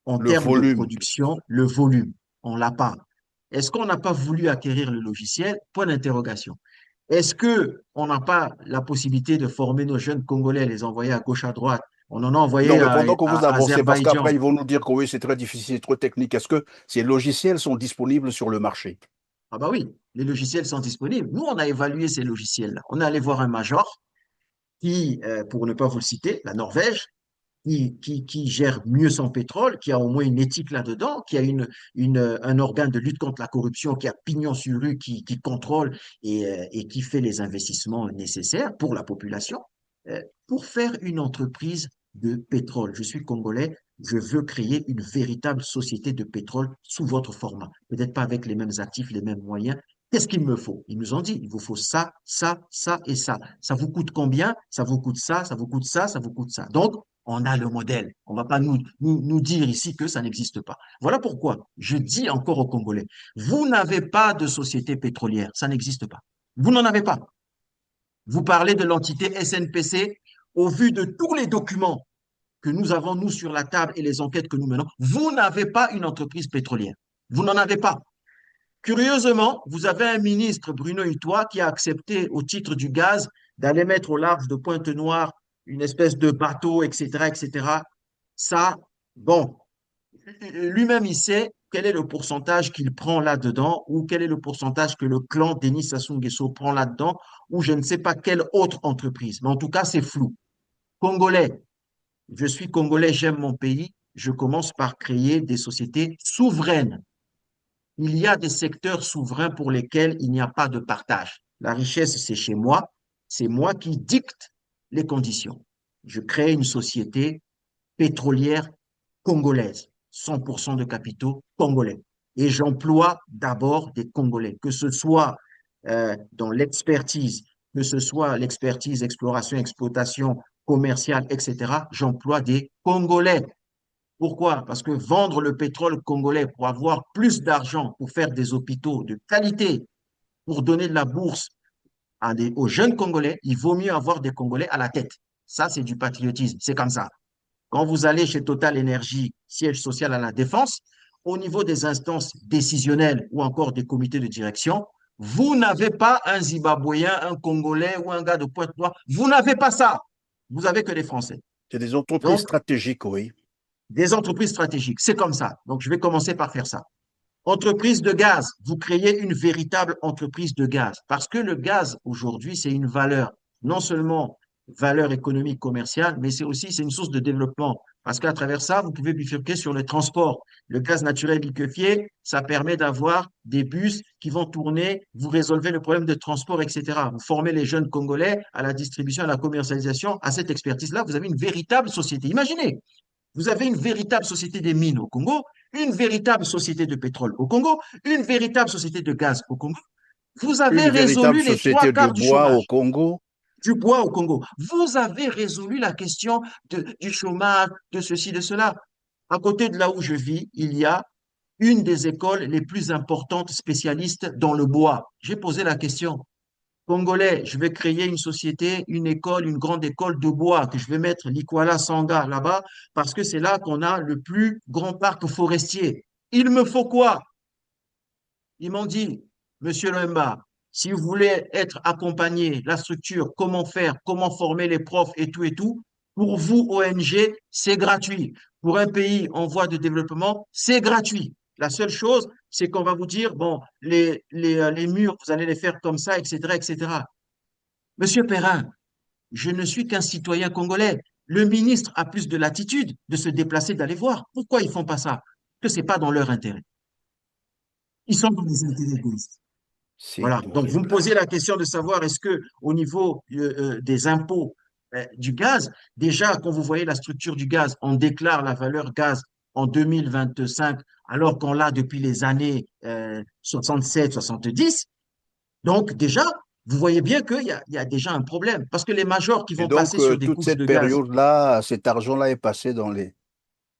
en Le termes de volume. production le volume. On l'a pas. Est-ce qu'on n'a pas voulu acquérir le logiciel? Point d'interrogation. Est-ce que on n'a pas la possibilité de former nos jeunes Congolais, les envoyer à gauche, à droite? On en a Non, envoyé mais pendant que vous à avancez, parce qu'après, Azerbaïdjan. ils vont nous dire que oui, c'est très difficile, trop technique. Est-ce que ces logiciels sont disponibles sur le marché? Ah bah oui, les logiciels sont disponibles. Nous, on a évalué ces logiciels-là. On est allé voir un major qui, pour ne pas vous le citer, la Norvège, qui gère mieux son pétrole, qui a au moins une éthique là-dedans, qui a un organe de lutte contre la corruption, qui a pignon sur rue, qui contrôle et qui fait les investissements nécessaires pour la population, pour faire une entreprise de pétrole. Je suis congolais, je veux créer une véritable société de pétrole sous votre format. Peut-être pas avec les mêmes actifs, les mêmes moyens. Qu'est-ce qu'il me faut? Ils nous ont dit, il vous faut ça, ça, ça et ça. Ça vous coûte combien? Ça vous coûte ça, ça vous coûte ça, ça vous coûte ça. Donc, on a le modèle. On ne va pas nous dire ici que ça n'existe pas. Voilà pourquoi je dis encore aux Congolais, vous n'avez pas de société pétrolière, ça n'existe pas. Vous n'en avez pas. Vous parlez de l'entité SNPC. Au vu de tous les documents que nous avons, nous, sur la table et les enquêtes que nous menons, vous n'avez pas une entreprise pétrolière. Vous n'en avez pas. Curieusement, vous avez un ministre, Bruno Itoie, qui a accepté, au titre du gaz, d'aller mettre au large de Pointe-Noire une espèce de bateau, etc., etc. Ça, bon, lui-même, il sait quel est le pourcentage qu'il prend là-dedans, ou quel est le pourcentage que le clan Denis Sassou Nguesso prend là-dedans, ou je ne sais pas quelle autre entreprise. Mais en tout cas, c'est flou. Congolais, je suis Congolais, j'aime mon pays, je commence par créer des sociétés souveraines. Il y a des secteurs souverains pour lesquels il n'y a pas de partage. La richesse, c'est chez moi, c'est moi qui dicte les conditions. Je crée une société pétrolière congolaise, 100% de capitaux congolais. Et j'emploie d'abord des Congolais, que ce soit dans l'expertise, que ce soit l'expertise, exploration, exploitation commerciale, etc. J'emploie des Congolais. Pourquoi? Parce que vendre le pétrole congolais pour avoir plus d'argent, pour faire des hôpitaux de qualité, pour donner de la bourse aux jeunes Congolais, il vaut mieux avoir des Congolais à la tête. Ça, c'est du patriotisme. C'est comme ça. Quand vous allez chez Total Énergie, siège social à la Défense, au niveau des instances décisionnelles ou encore des comités de direction, vous n'avez pas un Zimbabwéen, un Congolais ou un gars de Pointe-Noire. Vous n'avez pas ça. Vous avez que des Français. C'est des entreprises Donc, stratégiques, oui. des entreprises stratégiques, c'est comme ça. Donc, je vais commencer par faire ça. Entreprise de gaz, vous créez une véritable entreprise de gaz parce que le gaz aujourd'hui, c'est une valeur, non seulement valeur économique commerciale, mais c'est une source de développement parce qu'à travers ça, vous pouvez bifurquer sur le transport. Le gaz naturel liquéfié, ça permet d'avoir des bus qui vont tourner, vous résolvez le problème de transport, etc. Vous formez les jeunes Congolais à la distribution, à la commercialisation, à cette expertise-là, vous avez une véritable société. Imaginez, vous avez une véritable société des mines au Congo, une véritable société de pétrole au Congo, une véritable société de gaz au Congo. Vous avez Une véritable résolu les trois société de quarts du bois au chômage, Congo. du bois au Congo. Vous avez résolu la question du chômage, de ceci, de cela. À côté de là où je vis, il y a une des écoles les plus importantes spécialistes dans le bois. J'ai posé la question. Congolais, je vais créer une société, une école, une grande école de bois que je vais mettre l'Ikwala Sanga là-bas parce que c'est là qu'on a le plus grand parc forestier. Il me faut quoi? Ils m'ont dit, Monsieur Lemba, si vous voulez être accompagné, la structure, comment faire, comment former les profs et tout, pour vous, ONG, c'est gratuit. Pour un pays en voie de développement, c'est gratuit. La seule chose, c'est qu'on va vous dire, bon, les murs, vous allez les faire comme ça, etc., etc. Monsieur Perrin, je ne suis qu'un citoyen congolais. Le ministre a plus de latitude de se déplacer, d'aller voir. Pourquoi ils font pas ça? Que c'est pas dans leur intérêt. Ils sont dans des intérêts égoïstes. C'est Voilà. Donc, vous me horrible. posez la question de savoir est-ce que au niveau des impôts du gaz, déjà, quand vous voyez la structure du gaz, on déclare la valeur gaz en 2025, alors qu'on l'a depuis les années 67, 70. Donc, déjà, vous voyez bien qu'il y a déjà un problème. Parce que les majors qui Et vont donc, passer sur des toute courses cette de gaz, période-là, cet argent-là est passé dans les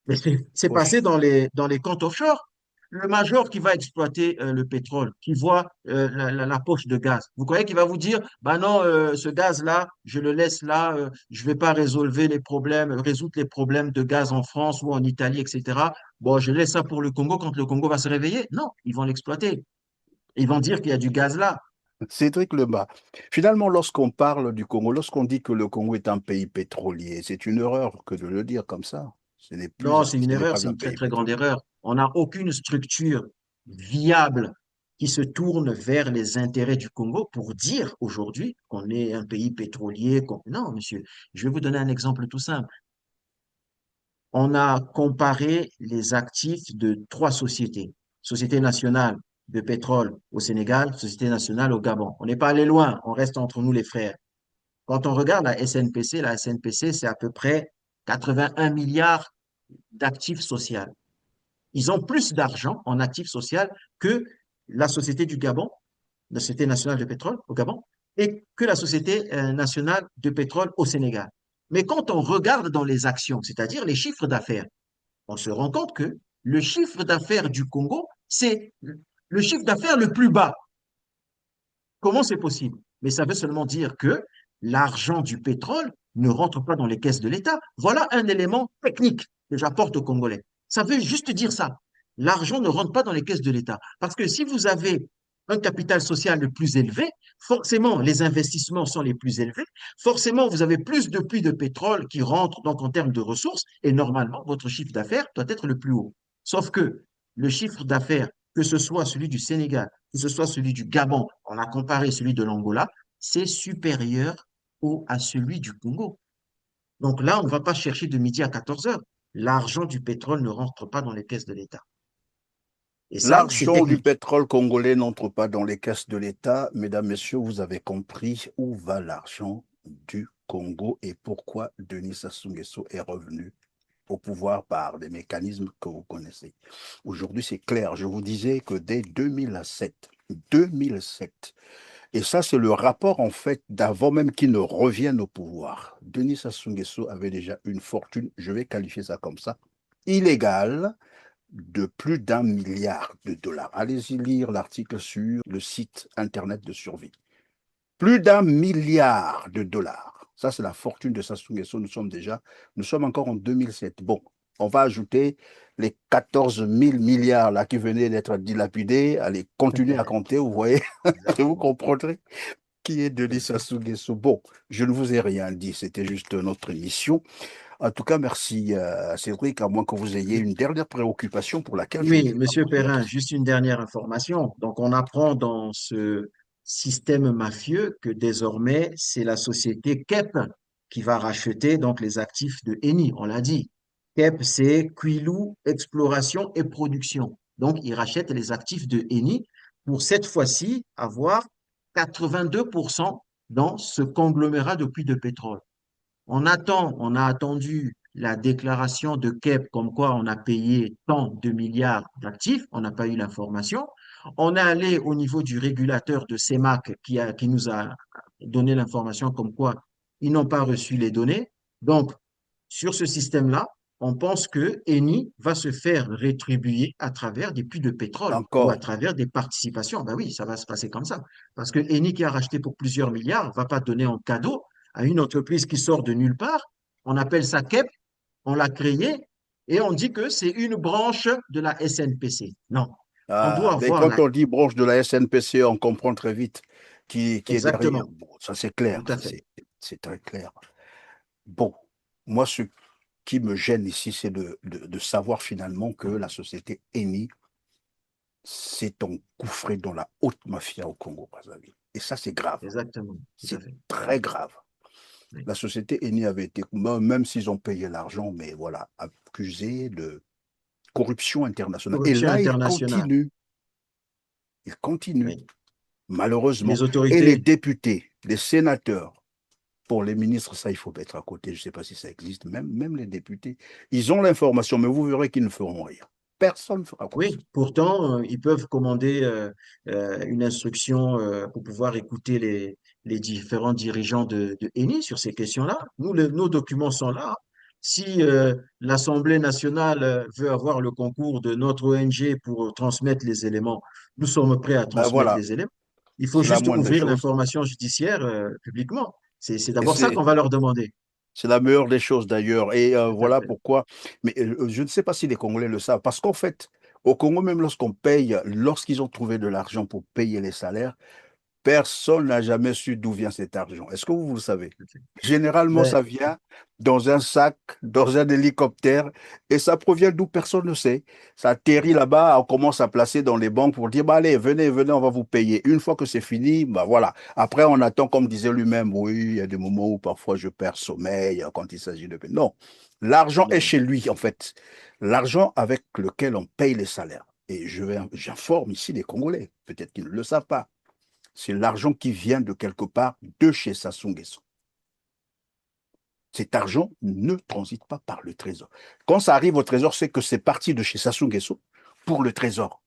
mais c'est passé poches. dans les comptes offshore. Le major qui va exploiter le pétrole, qui voit la poche de gaz, vous croyez qu'il va vous dire, bah non, ce gaz-là, je le laisse là, je ne vais pas résoudre les problèmes de gaz en France ou en Italie, etc. Bon, je laisse ça pour le Congo quand le Congo va se réveiller. Non, ils vont l'exploiter. Ils vont dire qu'il y a du gaz là. Cédric Lebas. Finalement, lorsqu'on parle du Congo, lorsqu'on dit que le Congo est un pays pétrolier, c'est une erreur que de le dire comme ça. Non, c'est une Ce n'est erreur, pas c'est un une très, pays très grande pétrolier. erreur. On n'a aucune structure viable qui se tourne vers les intérêts du Congo pour dire aujourd'hui qu'on est un pays pétrolier. Non, monsieur, je vais vous donner un exemple tout simple. On a comparé les actifs de trois sociétés. Société nationale de pétrole au Sénégal, Société nationale au Gabon. On n'est pas allé loin, on reste entre nous les frères. Quand on regarde la SNPC, c'est à peu près 81 milliards d'actifs sociaux. Ils ont plus d'argent en actifs sociaux que la Société du Gabon, la Société nationale de pétrole au Gabon, et que la Société nationale de pétrole au Sénégal. Mais quand on regarde dans les actions, c'est-à-dire les chiffres d'affaires, on se rend compte que le chiffre d'affaires du Congo, c'est le chiffre d'affaires le plus bas. Comment c'est possible? Mais ça veut seulement dire que l'argent du pétrole ne rentre pas dans les caisses de l'État. Voilà un élément technique que j'apporte aux Congolais. Ça veut juste dire ça. l'argent ne rentre pas dans les caisses de l'État. Parce que si vous avez un capital social le plus élevé, forcément, les investissements sont les plus élevés, forcément, vous avez plus de puits de pétrole qui rentrent donc en termes de ressources, et normalement, votre chiffre d'affaires doit être le plus haut. Sauf que le chiffre d'affaires, que ce soit celui du Sénégal, que ce soit celui du Gabon, on a comparé celui de l'Angola, c'est supérieur à celui du Congo. Donc là, on ne va pas chercher de midi à 14 heures. L'argent du pétrole ne rentre pas dans les caisses de l'État. Et ça, c'est L'argent du technique. pétrole congolais n'entre pas dans les caisses de l'État. Mesdames, Messieurs, vous avez compris où va l'argent du Congo et pourquoi Denis Sassou Nguesso est revenu au pouvoir par des mécanismes que vous connaissez. Aujourd'hui, c'est clair. Je vous disais que dès 2007, et ça, c'est le rapport, en fait, d'avant même qu'il ne revienne au pouvoir. Denis Sassou Nguesso avait déjà une fortune, je vais qualifier ça comme ça, illégale, de plus d'1 milliard de dollars. Allez-y lire l'article sur le site internet de Survie. Plus d'1 milliard de dollars. Ça, c'est la fortune de Sassou Nguesso. Nous sommes encore en 2007. Bon, on va ajouter les 14 000 milliards là qui venaient d'être dilapidés. Allez, continuez à compter, vous voyez, et vous Exactement. comprendrez qui est Denis Sassou Nguesso. Bon, je ne vous ai rien dit, c'était juste notre émission. En tout cas, merci Cédric, à moins que vous ayez une dernière préoccupation pour laquelle je ne Oui, vais pas Monsieur poser la Perrin, question. juste une dernière information. Donc, on apprend dans ce système mafieux que désormais, c'est la société KEP qui va racheter donc les actifs de Eni. On l'a dit. KEP, c'est Quilou Exploration et Production. Donc, ils rachètent les actifs de Eni pour cette fois-ci avoir 82% dans ce conglomérat de puits de pétrole. On a attendu la déclaration de KEP comme quoi on a payé tant de milliards d'actifs, on n'a pas eu l'information. On est allé au niveau du régulateur de CEMAC qui nous a donné l'information comme quoi ils n'ont pas reçu les données. Donc, sur ce système-là, on pense que Eni va se faire rétribuer à travers des puits de pétrole ou à Encore, travers des participations. Ben oui, ça va se passer comme ça. Parce que Eni qui a racheté pour plusieurs milliards ne va pas donner en cadeau à une entreprise qui sort de nulle part. On appelle ça KEP, on l'a créé et on dit que c'est une branche de la SNPC. Non, on doit mais avoir quand la... on dit branche de la SNPC, on comprend très vite qui est derrière. Exactement, Bon, ça c'est clair, tout à ça fait. c'est très clair. Bon, moi ce qui me gêne ici, c'est de savoir finalement que la société Eni s'est engouffrée dans la haute mafia au Congo-Brazzaville. Et ça c'est grave, Exactement, tout à c'est fait. très grave. Oui. La société Eni avait été, même s'ils ont payé l'argent, mais voilà, accusée de corruption internationale. Et Corruption là, internationale. il continue, Oui. malheureusement. Les Et les autorités, députés, les sénateurs, pour les ministres, ça, il faut mettre à côté. Je ne sais pas si ça existe. Même les députés, ils ont l'information, mais vous verrez qu'ils ne feront rien. Personne ne fera quoi que ce oui, pourtant, ils peuvent commander une instruction pour pouvoir écouter les différents dirigeants de Eni sur ces questions-là. Nous, nos documents sont là. Si l'Assemblée nationale veut avoir le concours de notre ONG pour transmettre les éléments, nous sommes prêts à Ben transmettre voilà, les éléments. Il faut c'est la juste moindre des ouvrir choses. l'information judiciaire publiquement. C'est Et d'abord ça qu'on va leur demander. c'est la meilleure des choses d'ailleurs. Et Tout à voilà fait. pourquoi. Mais je ne sais pas si les Congolais le savent. Parce qu'en fait, au Congo, même lorsqu'on paye, lorsqu'ils ont trouvé de l'argent pour payer les salaires, personne n'a jamais su d'où vient cet argent. Est-ce que vous le savez? Généralement, Ben, ça vient dans un sac, dans un hélicoptère, et ça provient d'où personne ne sait. Ça atterrit là-bas, on commence à placer dans les banques pour dire, bah, allez, venez, venez, on va vous payer. Une fois que c'est fini, bah voilà. Après, on attend, comme disait lui-même, oui, il y a des moments où parfois je perds sommeil quand il s'agit de... Non, l'argent est non, chez lui, en fait. L'argent avec lequel on paye les salaires. Et j'informe ici les Congolais, peut-être qu'ils ne le savent pas. C'est l'argent qui vient de quelque part de chez Sassou Nguesso. Cet argent ne transite pas par le trésor. Quand ça arrive au trésor, c'est que c'est parti de chez Sassou Nguesso pour le trésor.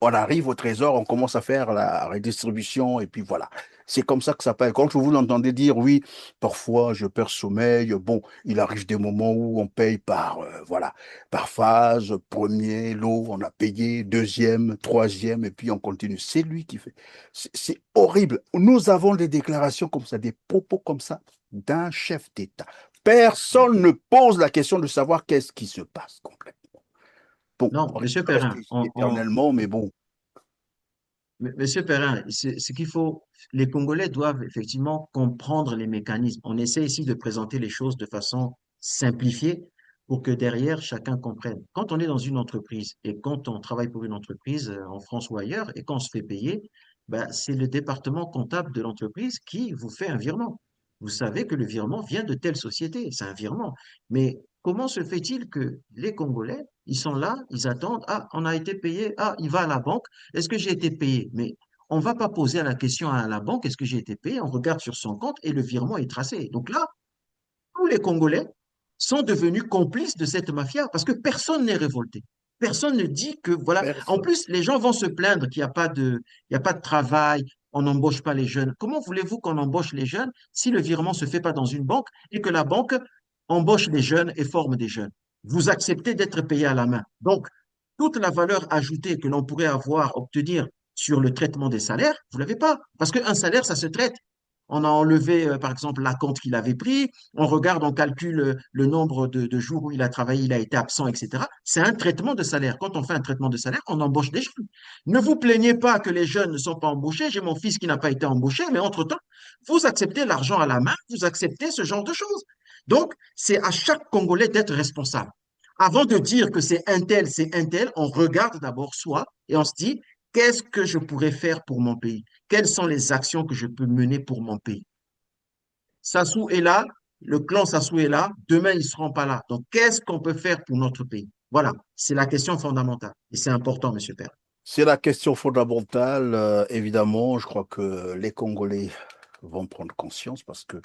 On arrive au trésor, on commence à faire la redistribution et puis voilà. C'est comme ça que ça passe. Quand vous l'entendez dire, oui, parfois je perds sommeil, bon, il arrive des moments où on paye par, voilà, par phase, premier lot, on a payé, deuxième, troisième, et puis on continue. C'est lui qui fait. C'est horrible. Nous avons des déclarations comme ça, des propos comme ça d'un chef d'État. oui, Personne ne pose la question de savoir qu'est-ce qui se passe complètement. Bon, Non, on Monsieur reste Perrin, ici éternellement, mais bon, Monsieur Perrin, ce qu'il faut, les Congolais doivent effectivement comprendre les mécanismes. On essaie ici de présenter les choses de façon simplifiée pour que derrière, chacun comprenne. Quand on est dans une entreprise et quand on travaille pour une entreprise en France ou ailleurs et quand on se fait payer, ben, c'est le département comptable de l'entreprise qui vous fait un virement. Vous savez que le virement vient de telle société, c'est un virement. Mais comment se fait-il que les Congolais, ils sont là, ils attendent, ah, on a été payé, ah, il va à la banque, est-ce que j'ai été payé? Mais on ne va pas poser la question à la banque, est-ce que j'ai été payé? On regarde sur son compte et le virement est tracé. Donc là, tous les Congolais sont devenus complices de cette mafia parce que personne n'est révolté. Personne ne dit que, voilà. En personne. plus, les gens vont se plaindre qu'il n'y a pas de, il y a pas de travail, on n'embauche pas les jeunes. Comment voulez-vous qu'on embauche les jeunes si le virement ne se fait pas dans une banque et que la banque embauche des jeunes et forme des jeunes? Vous acceptez d'être payé à la main. Donc, toute la valeur ajoutée que l'on pourrait avoir, obtenir sur le traitement des salaires, vous ne l'avez pas. Parce qu'un salaire, ça se traite. On a enlevé, par exemple, la compte qu'il avait pris, on regarde, on calcule le nombre de jours où il a travaillé, il a été absent, etc. C'est un traitement de salaire. Quand on fait un traitement de salaire, on embauche des jeunes. Ne vous plaignez pas que les jeunes ne sont pas embauchés. J'ai mon fils qui n'a pas été embauché, mais entre-temps, vous acceptez l'argent à la main, vous acceptez ce genre de choses. Donc, c'est à chaque Congolais d'être responsable. Avant de dire que c'est un tel, on regarde d'abord soi et on se dit, qu'est-ce que je pourrais faire pour mon pays? Quelles sont les actions que je peux mener pour mon pays? Sassou est là, le clan Sassou est là, demain ils ne seront pas là. Donc, qu'est-ce qu'on peut faire pour notre pays? Voilà, c'est la question fondamentale. Et c'est important, Monsieur Père. C'est la question fondamentale. Évidemment, je crois que les Congolais vont prendre conscience parce que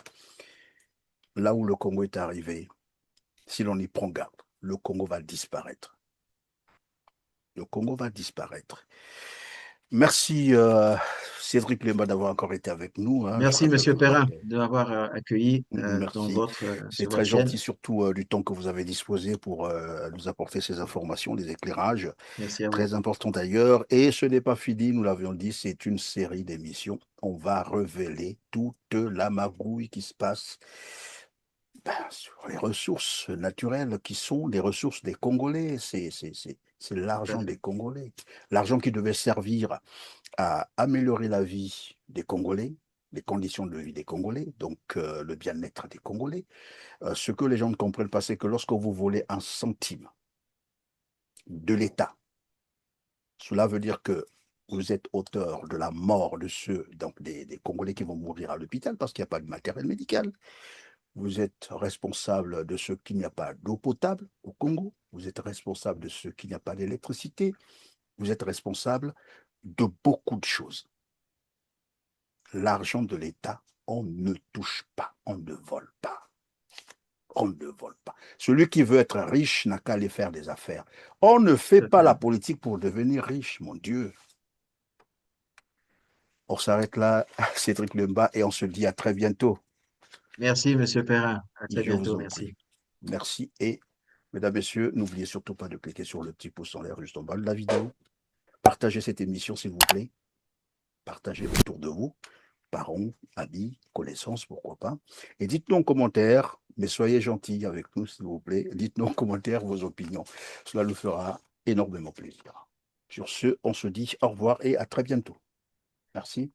là où le Congo est arrivé, si l'on y prend garde, le Congo va disparaître. Le Congo va disparaître. Merci Cédric Lemba d'avoir encore été avec nous, hein. Je Merci, rappelle Monsieur que Perrin, de m'avoir accueilli merci. C'est sur très votre chaîne. gentil, surtout du temps que vous avez disposé pour nous apporter ces informations, des éclairages. Merci à vous. Très important d'ailleurs. Et ce n'est pas fini, nous l'avions dit, c'est une série d'émissions. On va révéler toute la magouille qui se passe sur les ressources naturelles qui sont les ressources des Congolais. C'est Tout à l'argent fait. des Congolais. L'argent qui devait servir à améliorer la vie des Congolais, les conditions de vie des Congolais, donc le bien-être des Congolais. Ce que les gens ne comprennent pas, c'est que lorsque vous volez un centime de l'État, cela veut dire que vous êtes auteur de la mort de ceux, donc des Congolais qui vont mourir à l'hôpital parce qu'il n'y a pas de matériel médical. Vous êtes responsable de ce qu'il n'y a pas d'eau potable au Congo. Vous êtes responsable de ce qu'il n'y a pas d'électricité. Vous êtes responsable de beaucoup de choses. L'argent de l'État, on ne touche pas, on ne vole pas. On ne vole pas. Celui qui veut être riche n'a qu'à aller faire des affaires. On ne fait Tout à pas fait. la politique pour devenir riche, mon Dieu. On s'arrête là, Cédric Lemba, et on se dit à très bientôt. Merci, Monsieur Perrin. À très Je vous bientôt. en Merci. prie. Merci. Et, mesdames, messieurs, n'oubliez surtout pas de cliquer sur le petit pouce en l'air juste en bas de la vidéo. Partagez cette émission, s'il vous plaît. Partagez autour de vous, parents, amis, connaissances, pourquoi pas. Et dites-nous en commentaire, mais soyez gentils avec nous, s'il vous plaît. Dites-nous en commentaire vos opinions. Cela nous fera énormément plaisir. Sur ce, on se dit au revoir et à très bientôt. Merci.